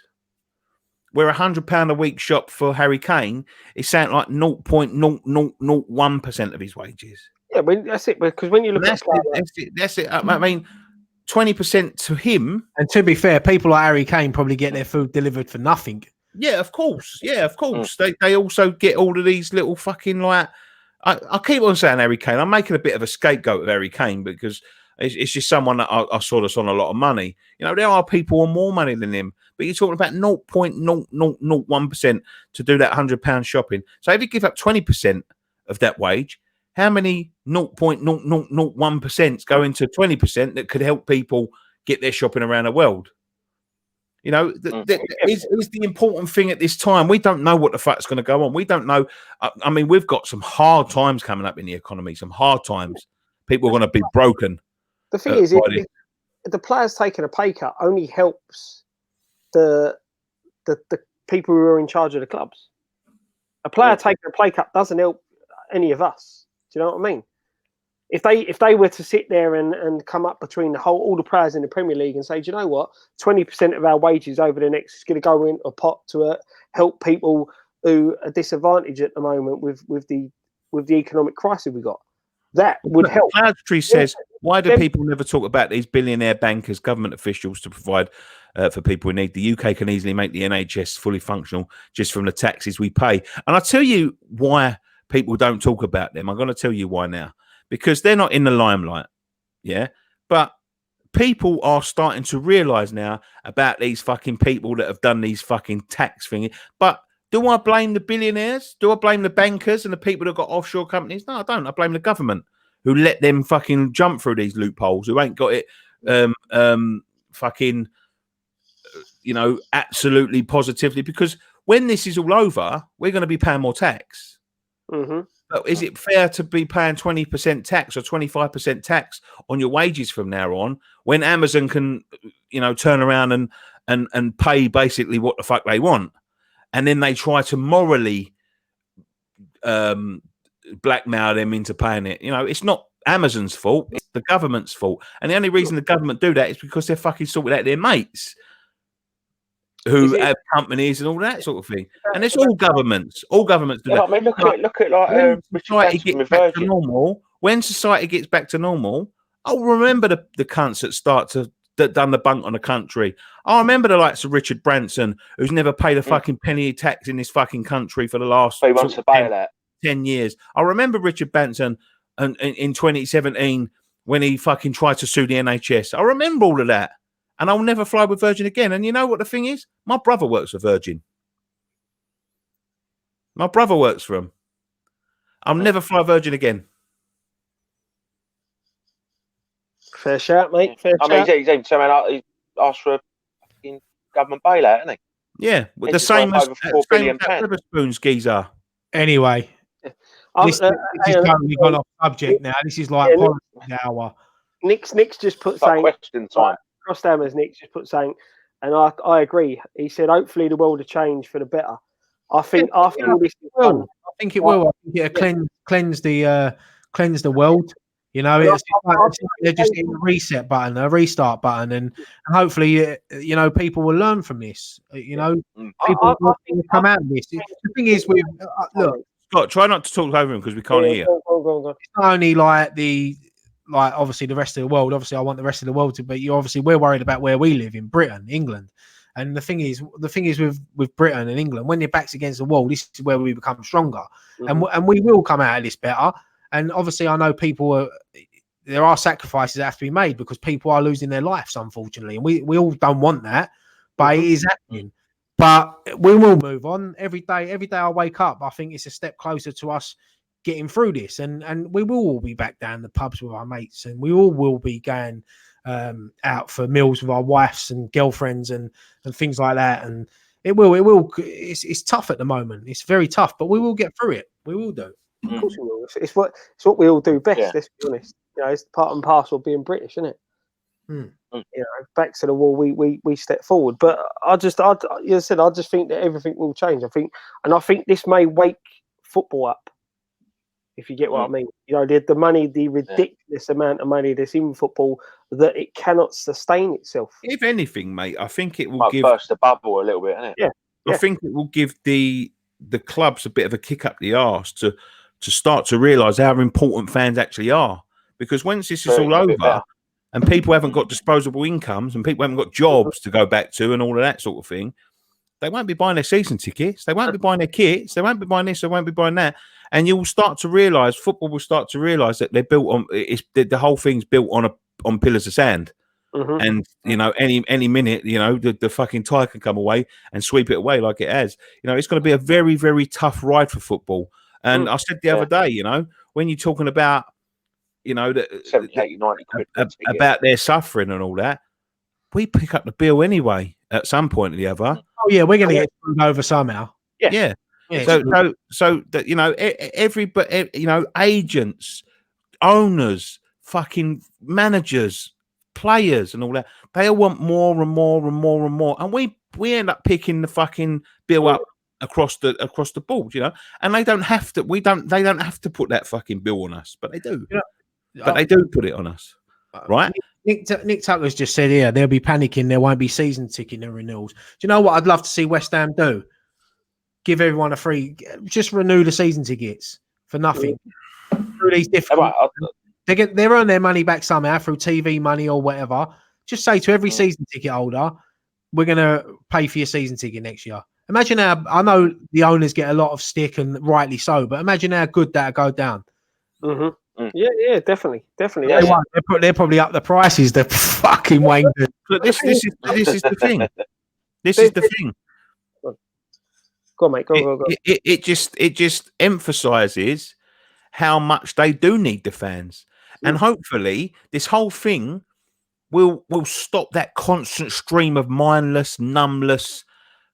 Where £100 a week shop for Harry Kane is something like 0.0001% of his wages. Yeah, but that's it. Because when you look at that's it. I mean, 20% to him. And to be fair, people like Harry Kane probably get their food delivered for nothing. Yeah, of course. Yeah, of course. They also get all of these little fucking, like, I keep on saying Harry Kane. I'm making a bit of a scapegoat of Harry Kane because it's just someone that I saw that's on a lot of money. You know, there are people on more money than him, but you're talking about 0.0001% to do that £100 shopping. So if you give up 20% of that wage, how many 0.0001% go into 20% that could help people get their shopping around the world? You know, is the important thing at this time. We don't know what the fuck's going to go on. We don't know. I mean, we've got some hard times coming up in the economy, some hard times. People are going to be broken. The thing is, if the players taking a pay cut only helps the people who are in charge of the clubs. A player taking a pay cut doesn't help any of us. Do you know what I mean? if they were to sit there and come up between all the players in the Premier League and say, do you know what, 20% of our wages over the next is going to go in a pot to help people who are disadvantaged at the moment with the economic crisis we got, that would help. Cloudtree says, why do people never talk about these billionaire bankers, government officials to provide for people who need? The UK can easily make the NHS fully functional just from the taxes we pay. And I'll tell you why people don't talk about them. I'm going to tell you why now. Because they're not in the limelight, yeah? But people are starting to realise now about these fucking people that have done these fucking tax things. But do I blame the billionaires? Do I blame the bankers and the people that got offshore companies? No, I don't. I blame the government who let them fucking jump through these loopholes, who ain't got it fucking, you know, absolutely positively. Because when this is all over, we're going to be paying more tax. Mm-hmm. But is it fair to be paying 20% tax or 25% tax on your wages from now on when Amazon can, you know, turn around and pay basically what the fuck they want? And then they try to morally blackmail them into paying it. You know, it's not Amazon's fault. It's the government's fault. And the only reason the government do that is because they're fucking sorting out their mates who have companies and all that sort of thing. And it's all governments. All governments do that. I mean, look at like when society gets back to normal. When society gets back to normal, I'll remember the cunts that done the bunk on the country. I remember the likes of Richard Branson, who's never paid a fucking penny of tax in this fucking country for the last 10 years. I remember Richard Branson in 2017 when he fucking tried to sue the NHS. I remember all of that. And I'll never fly with Virgin again. And you know what the thing is? My brother works for Virgin. My brother works for them. I'll never fly Virgin again. Fair shout, mate. Fair shout. I mean, he's even saying he asked for a fucking government bailout, hasn't he? Yeah, the same as £4 billion. Witherspoon's geezer. Anyway, this is totally gone off subject now. This is like politics hour. Nick's just put saying question time. Crossdammers Nick just put saying, and I agree. He said, hopefully the world will change for the better. I think after all this is done, I think it will. I think it'll cleanse the world. You know, they're just hitting a reset button, a restart button, and hopefully, you know, people will learn from this. You know, people will come out of this. The thing is, with look, Scott, try not to talk over him because we can't hear. Go. It's not only like obviously the rest of the world. Obviously, I want the rest of the world to, but we're worried about where we live in Britain, England. And the thing is with Britain and England, when their backs against the wall, this is where we become stronger, and we will come out of this better. And obviously, I know there are sacrifices that have to be made because people are losing their lives, unfortunately, and we all don't want that, but it is happening. But we will move on every day. Every day I wake up, I think it's a step closer to us getting through this, and we will all be back down the pubs with our mates, and we all will be going out for meals with our wives and girlfriends and things like that. And it's tough at the moment. It's very tough, but we will get through it. We will do. Of course we will. It's what we all do best. Yeah. Let's be honest. You know, it's part and parcel of being British, isn't it? You know, back to the wall, we step forward. But I just think that everything will change. I think this may wake football up. If you get what I mean, you know, the money, the ridiculous amount of money that's in football, that it cannot sustain itself. If anything, mate, I think it will burst the bubble a little bit, isn't it? Yeah. I think it will give the clubs a bit of a kick up the arse to start to realise how important fans actually are. Because once this is all over and people haven't got disposable incomes and people haven't got jobs to go back to and all of that sort of thing, they won't be buying their season tickets. They won't be buying their kits. They won't be buying this. They won't be buying that. And you'll start to realise, football will start to realise that they're built on, the whole thing's built on pillars of sand. And, you know, any minute, you know, the fucking tide can come away and sweep it away like it has. You know, it's going to be a very, very tough ride for football. And I said the other day, you know, when you're talking about, you know, 70, 80, 90 quid about their suffering and all that, we pick up the bill anyway at some point or the other. Oh yeah, we're going to get screwed over somehow. Yeah. So that, you know, everybody, you know, agents, owners, fucking managers, players, and all that, they all want more and more and more and more, and we end up picking the fucking bill up across the board, you know. And they don't have to. They don't have to put that fucking bill on us, but they do. but they do put it on us, right? Nick Tucker's just said here they'll be panicking. There won't be season ticket renewals. Do you know what I'd love to see West Ham do? Give everyone a free, just renew the season tickets for nothing. Through these different, they earn their money back somehow through TV money or whatever. Just say to every season ticket holder, we're going to pay for your season ticket next year. Imagine how, I know the owners get a lot of stick and rightly so, but imagine how good that'll go down. Yeah, definitely. Yeah. They're probably up the prices. They're fucking wankers. But this is the thing. This is the thing. Go on, mate. Go. It just emphasizes how much they do need the fans, and hopefully this whole thing will stop that constant stream of mindless, numbless,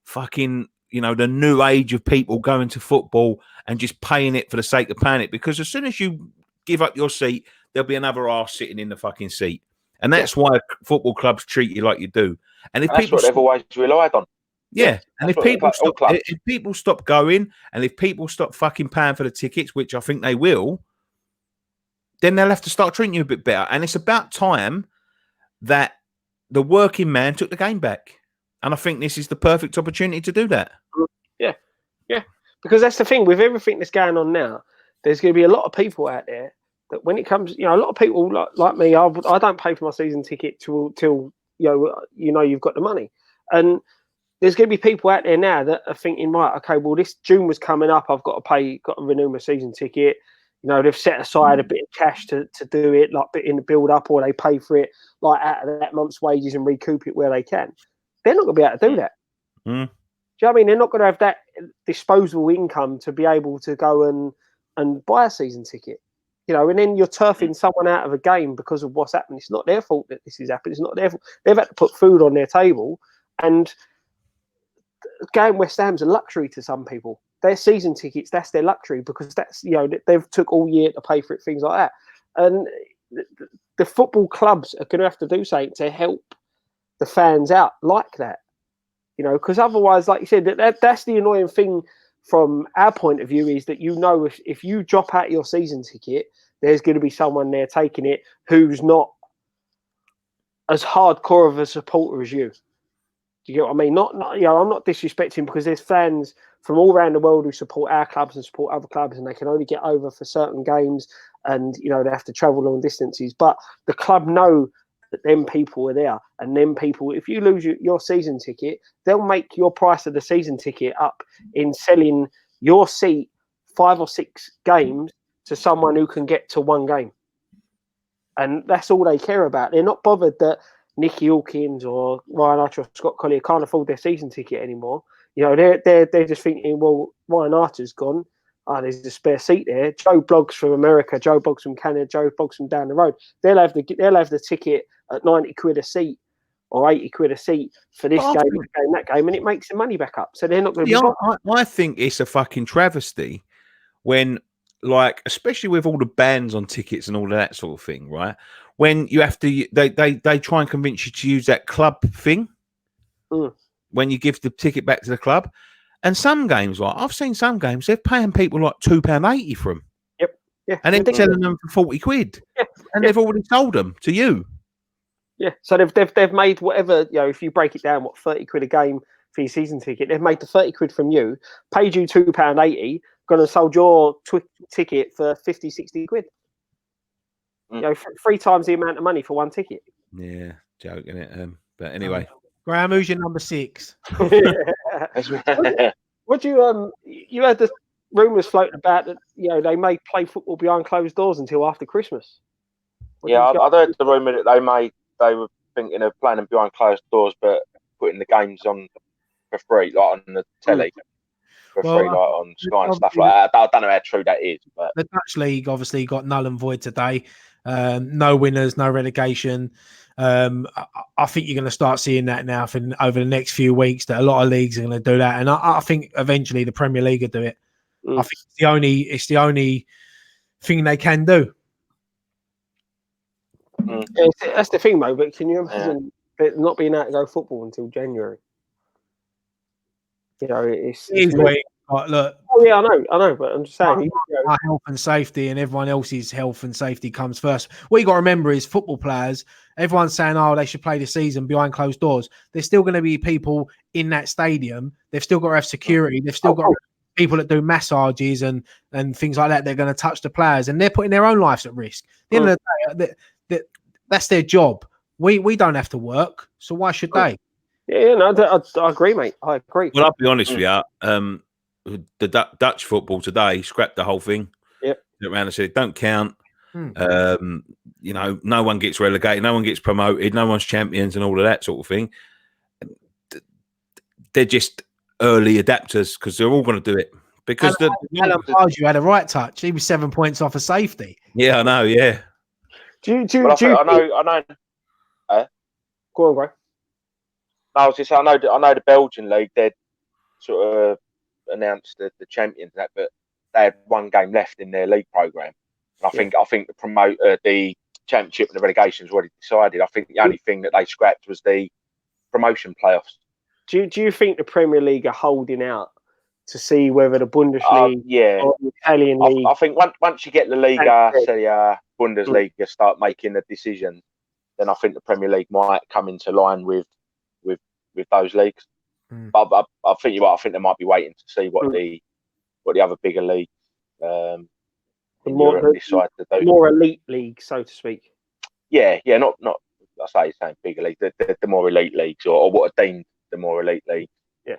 fucking, the new age of people going to football and just paying it for the sake of paying it. Because as soon as you give up your seat, there'll be another arse sitting in the fucking seat, and that's why football clubs treat you like you do. And if that's what they've always relied on. Yeah, and if people stop going, and if people stop fucking paying for the tickets, which I think they will, then they'll have to start treating you a bit better. And it's about time that the working man took the game back. And I think this is the perfect opportunity to do that. Yeah. Because that's the thing with everything that's going on now. There's going to be a lot of people out there that when it comes, a lot of people like me, I don't pay for my season ticket till you've got the money. And there's going to be people out there now that are thinking, right, okay, well, this June was coming up. I've got to renew my season ticket. They've set aside a bit of cash to do it, like in the build up, or they pay for it like out of that month's wages and recoup it where they can. They're not going to be able to do that. Do you know what I mean? They're not going to have that disposable income to be able to go and buy a season ticket. And then you're turfing someone out of a game because of what's happened. It's not their fault that this is happening. It's not their fault. They've had to put food on their table, and going West Ham's a luxury to some people. Their season tickets, that's their luxury, because that's, they've took all year to pay for it, things like that. And the football clubs are going to have to do something to help the fans out like that, because otherwise, like you said, that's the annoying thing from our point of view, is that, if you drop out your season ticket, there's going to be someone there taking it who's not as hardcore of a supporter as you. Do you get what I mean? Not I'm not disrespecting, because there's fans from all around the world who support our clubs and support other clubs, and they can only get over for certain games, and they have to travel long distances. But the club know that them people are there, and them people, if you lose your season ticket, they'll make your price of the season ticket up in selling your seat 5 or 6 games to someone who can get to one game, and that's all they care about. They're not bothered that Nicky Hawkins or Ryan Archer or Scott Collier can't afford their season ticket anymore. They're just thinking, well, Ryan Archer's gone. There's a spare seat there. Joe Bloggs from America, Joe Bloggs from Canada, Joe Bloggs from down the road. They'll have the ticket at 90 quid a seat or 80 quid a seat for this game, that game, and it makes the money back up. So they're not going to be. I think it's a fucking travesty when, especially with all the bans on tickets and all of that sort of thing, right? When you have to, they try and convince you to use that club thing when you give the ticket back to the club. And some games, I've seen some games, they're paying people like £2.80 for them. Yep. Yeah. And then selling them for 40 quid. Yeah. And they've already sold them to you. Yeah. So they've made whatever, if you break it down, 30 quid a game for your season ticket, they've made the 30 quid from you, paid you £2.80, gone and sold your ticket for 50, 60 quid. 3 times the amount of money for one ticket. Yeah, joking it. But anyway, Graham, who's your number 6? What do you had the rumours floating about that they may play football behind closed doors until after Christmas? I'd heard the rumour that they were thinking of playing them behind closed doors, but putting the games on for free, like on the telly. For free, like on Sky and stuff like that. I don't know how true that is, but the Dutch league obviously got null and void today. No winners, no relegation. I think you're going to start seeing that now over the next few weeks, that a lot of leagues are going to do that, and I think eventually the Premier League will do it. I think it's the only thing they can do. Yeah, that's the thing, though. But can you imagine not being able to go football until January? It's look, Oh yeah, I know, but I'm just saying. Our health and safety and everyone else's health and safety comes first. What you got to remember is football players, everyone's saying, oh, they should play the season behind closed doors. There's still going to be people in that stadium. They've still got to have security. They've still got people that do massages and things like that. They're going to touch the players and they're putting their own lives at risk. At the end of the day, that's their job. We don't have to work, so why should they? Yeah, no, I agree, mate. I agree. Well, I'll be honest with you. The Dutch football today scrapped the whole thing. Yep. Around and said it don't count. You know, no one gets relegated, no one gets promoted, no one's champions, and all of that sort of thing. They're just early adapters because they're all going to do it. Because Alan Pardew had a right touch. He was 7 points off a safety. Yeah, I know. Yeah. I know. Go on, bro. I was just I know the Belgian league. They'd sort of announced the champions that, but they had one game left in their league program. And I think the championship and the relegation was already decided. I think the only thing that they scrapped was the promotion playoffs. Do you think the Premier League are holding out to see whether the Bundesliga or the Italian league? I think once you get the Liga, Serie A, Bundesliga start making the decision, then I think the Premier League might come into line with those leagues. But I think you're right. I think they might be waiting to see what the other bigger leagues in Europe decide to do. More elite league, so to speak. Yeah, not I say saying bigger league, the more elite leagues or what are deemed the more elite leagues. Yeah,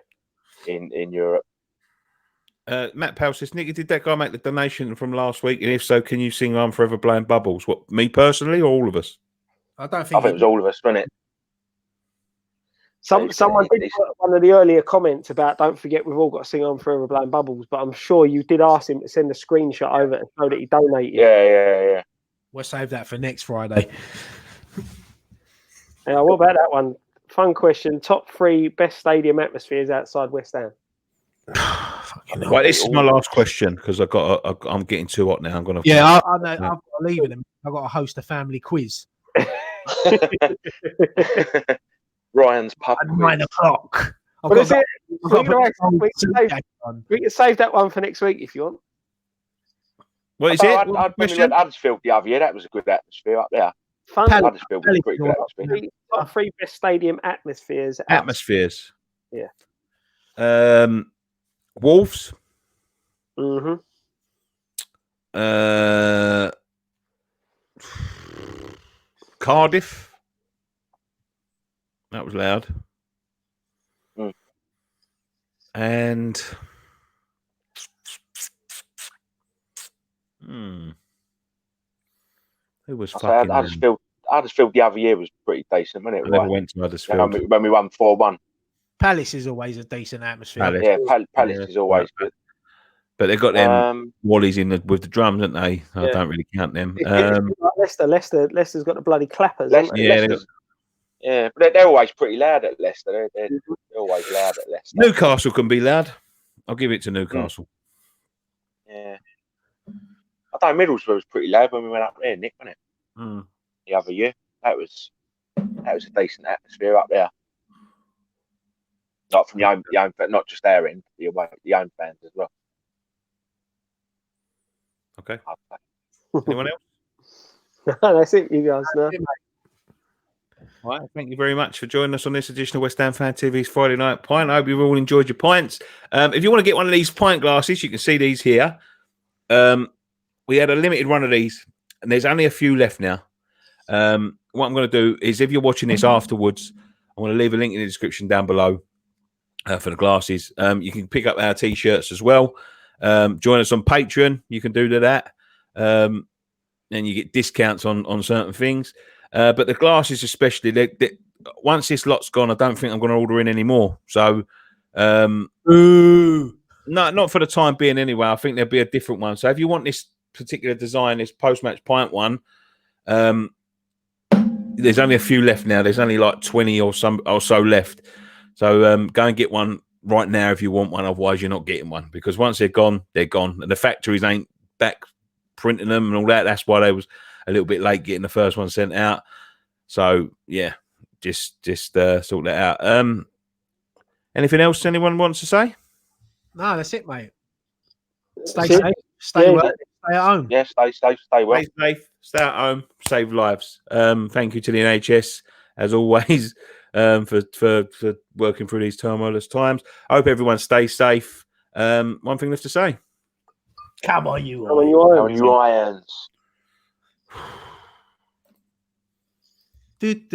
in Europe. Matt Powell says, Nicky, did that guy make the donation from last week? And if so, can you sing "I'm Forever Blowing Bubbles"? What, me personally or all of us? I think it was all of us, wasn't it? Someone did put one of the earlier comments about don't forget we've all got to sing "I'm Forever Blowing Bubbles," but I'm sure you did ask him to send a screenshot over and show that he donated. Yeah. We'll save that for next Friday. Now, what about that one? Fun question. Top 3 best stadium atmospheres outside West Ham. Well, this is my last question because I'm getting too hot now. I'm gonna. Yeah, I know. I've got to leave it. I've got to host a family quiz. Ryan's pub at 9 o'clock. We can save that one for next week if you want. What is it? I just felt the other year that was a good atmosphere up there. Fun. I just feel pretty good atmosphere. Top 3 best stadium atmospheres. Atmospheres. Yeah. Wolves. Cardiff. That was loud. And who was fucking? I just feel the other year was pretty decent, wasn't it? I never went to Huddersfield. When we won 4-1. Palace is always a decent atmosphere. Palace is always good. But they've got them Wallies with the drums, haven't they? I don't really count them. Leicester. Lester's got the bloody clappers. Yeah, but they're always pretty loud at Leicester. They're always loud at Leicester. Newcastle can be loud. I'll give it to Newcastle. Yeah. I know Middlesbrough was pretty loud when we went up there, Nick, wasn't it? The other year. That was a decent atmosphere up there. Not from the home, not just their end, the home fans as well. Okay. Anyone else? That's it, you guys. No. All right, thank you very much for joining us on this edition of West Ham Fan TV's Friday Night Pint. I hope you've all enjoyed your pints. If you want to get one of these pint glasses, you can see these here. We had a limited run of these, and there's only a few left now. What I'm going to do is, if you're watching this afterwards, I'm going to leave a link in the description down below for the glasses. You can pick up our T-shirts as well. Join us on Patreon. You can do that. And you get discounts on certain things. But the glasses especially, once this lot's gone, I don't think I'm going to order in anymore. So, no, not for the time being anyway. I think there'll be a different one. So if you want this particular design, this post-match pint one, there's only a few left now. There's only like 20 or so left. So go and get one right now if you want one. Otherwise, you're not getting one, because once they're gone, they're gone. And the factories ain't back printing them and all that. That's why they was a little bit late getting the first one sent out. So yeah, just sort that out. Anything else anyone wants to say? No, that's it, mate. Stay safe. Stay well. Stay at home. Yeah, stay safe. Stay well. Stay safe. Stay at home. Save lives. Thank you to the NHS as always for working through these tumultuous times. I hope everyone stays safe. One thing left to say. Come on, you Irons. Dude.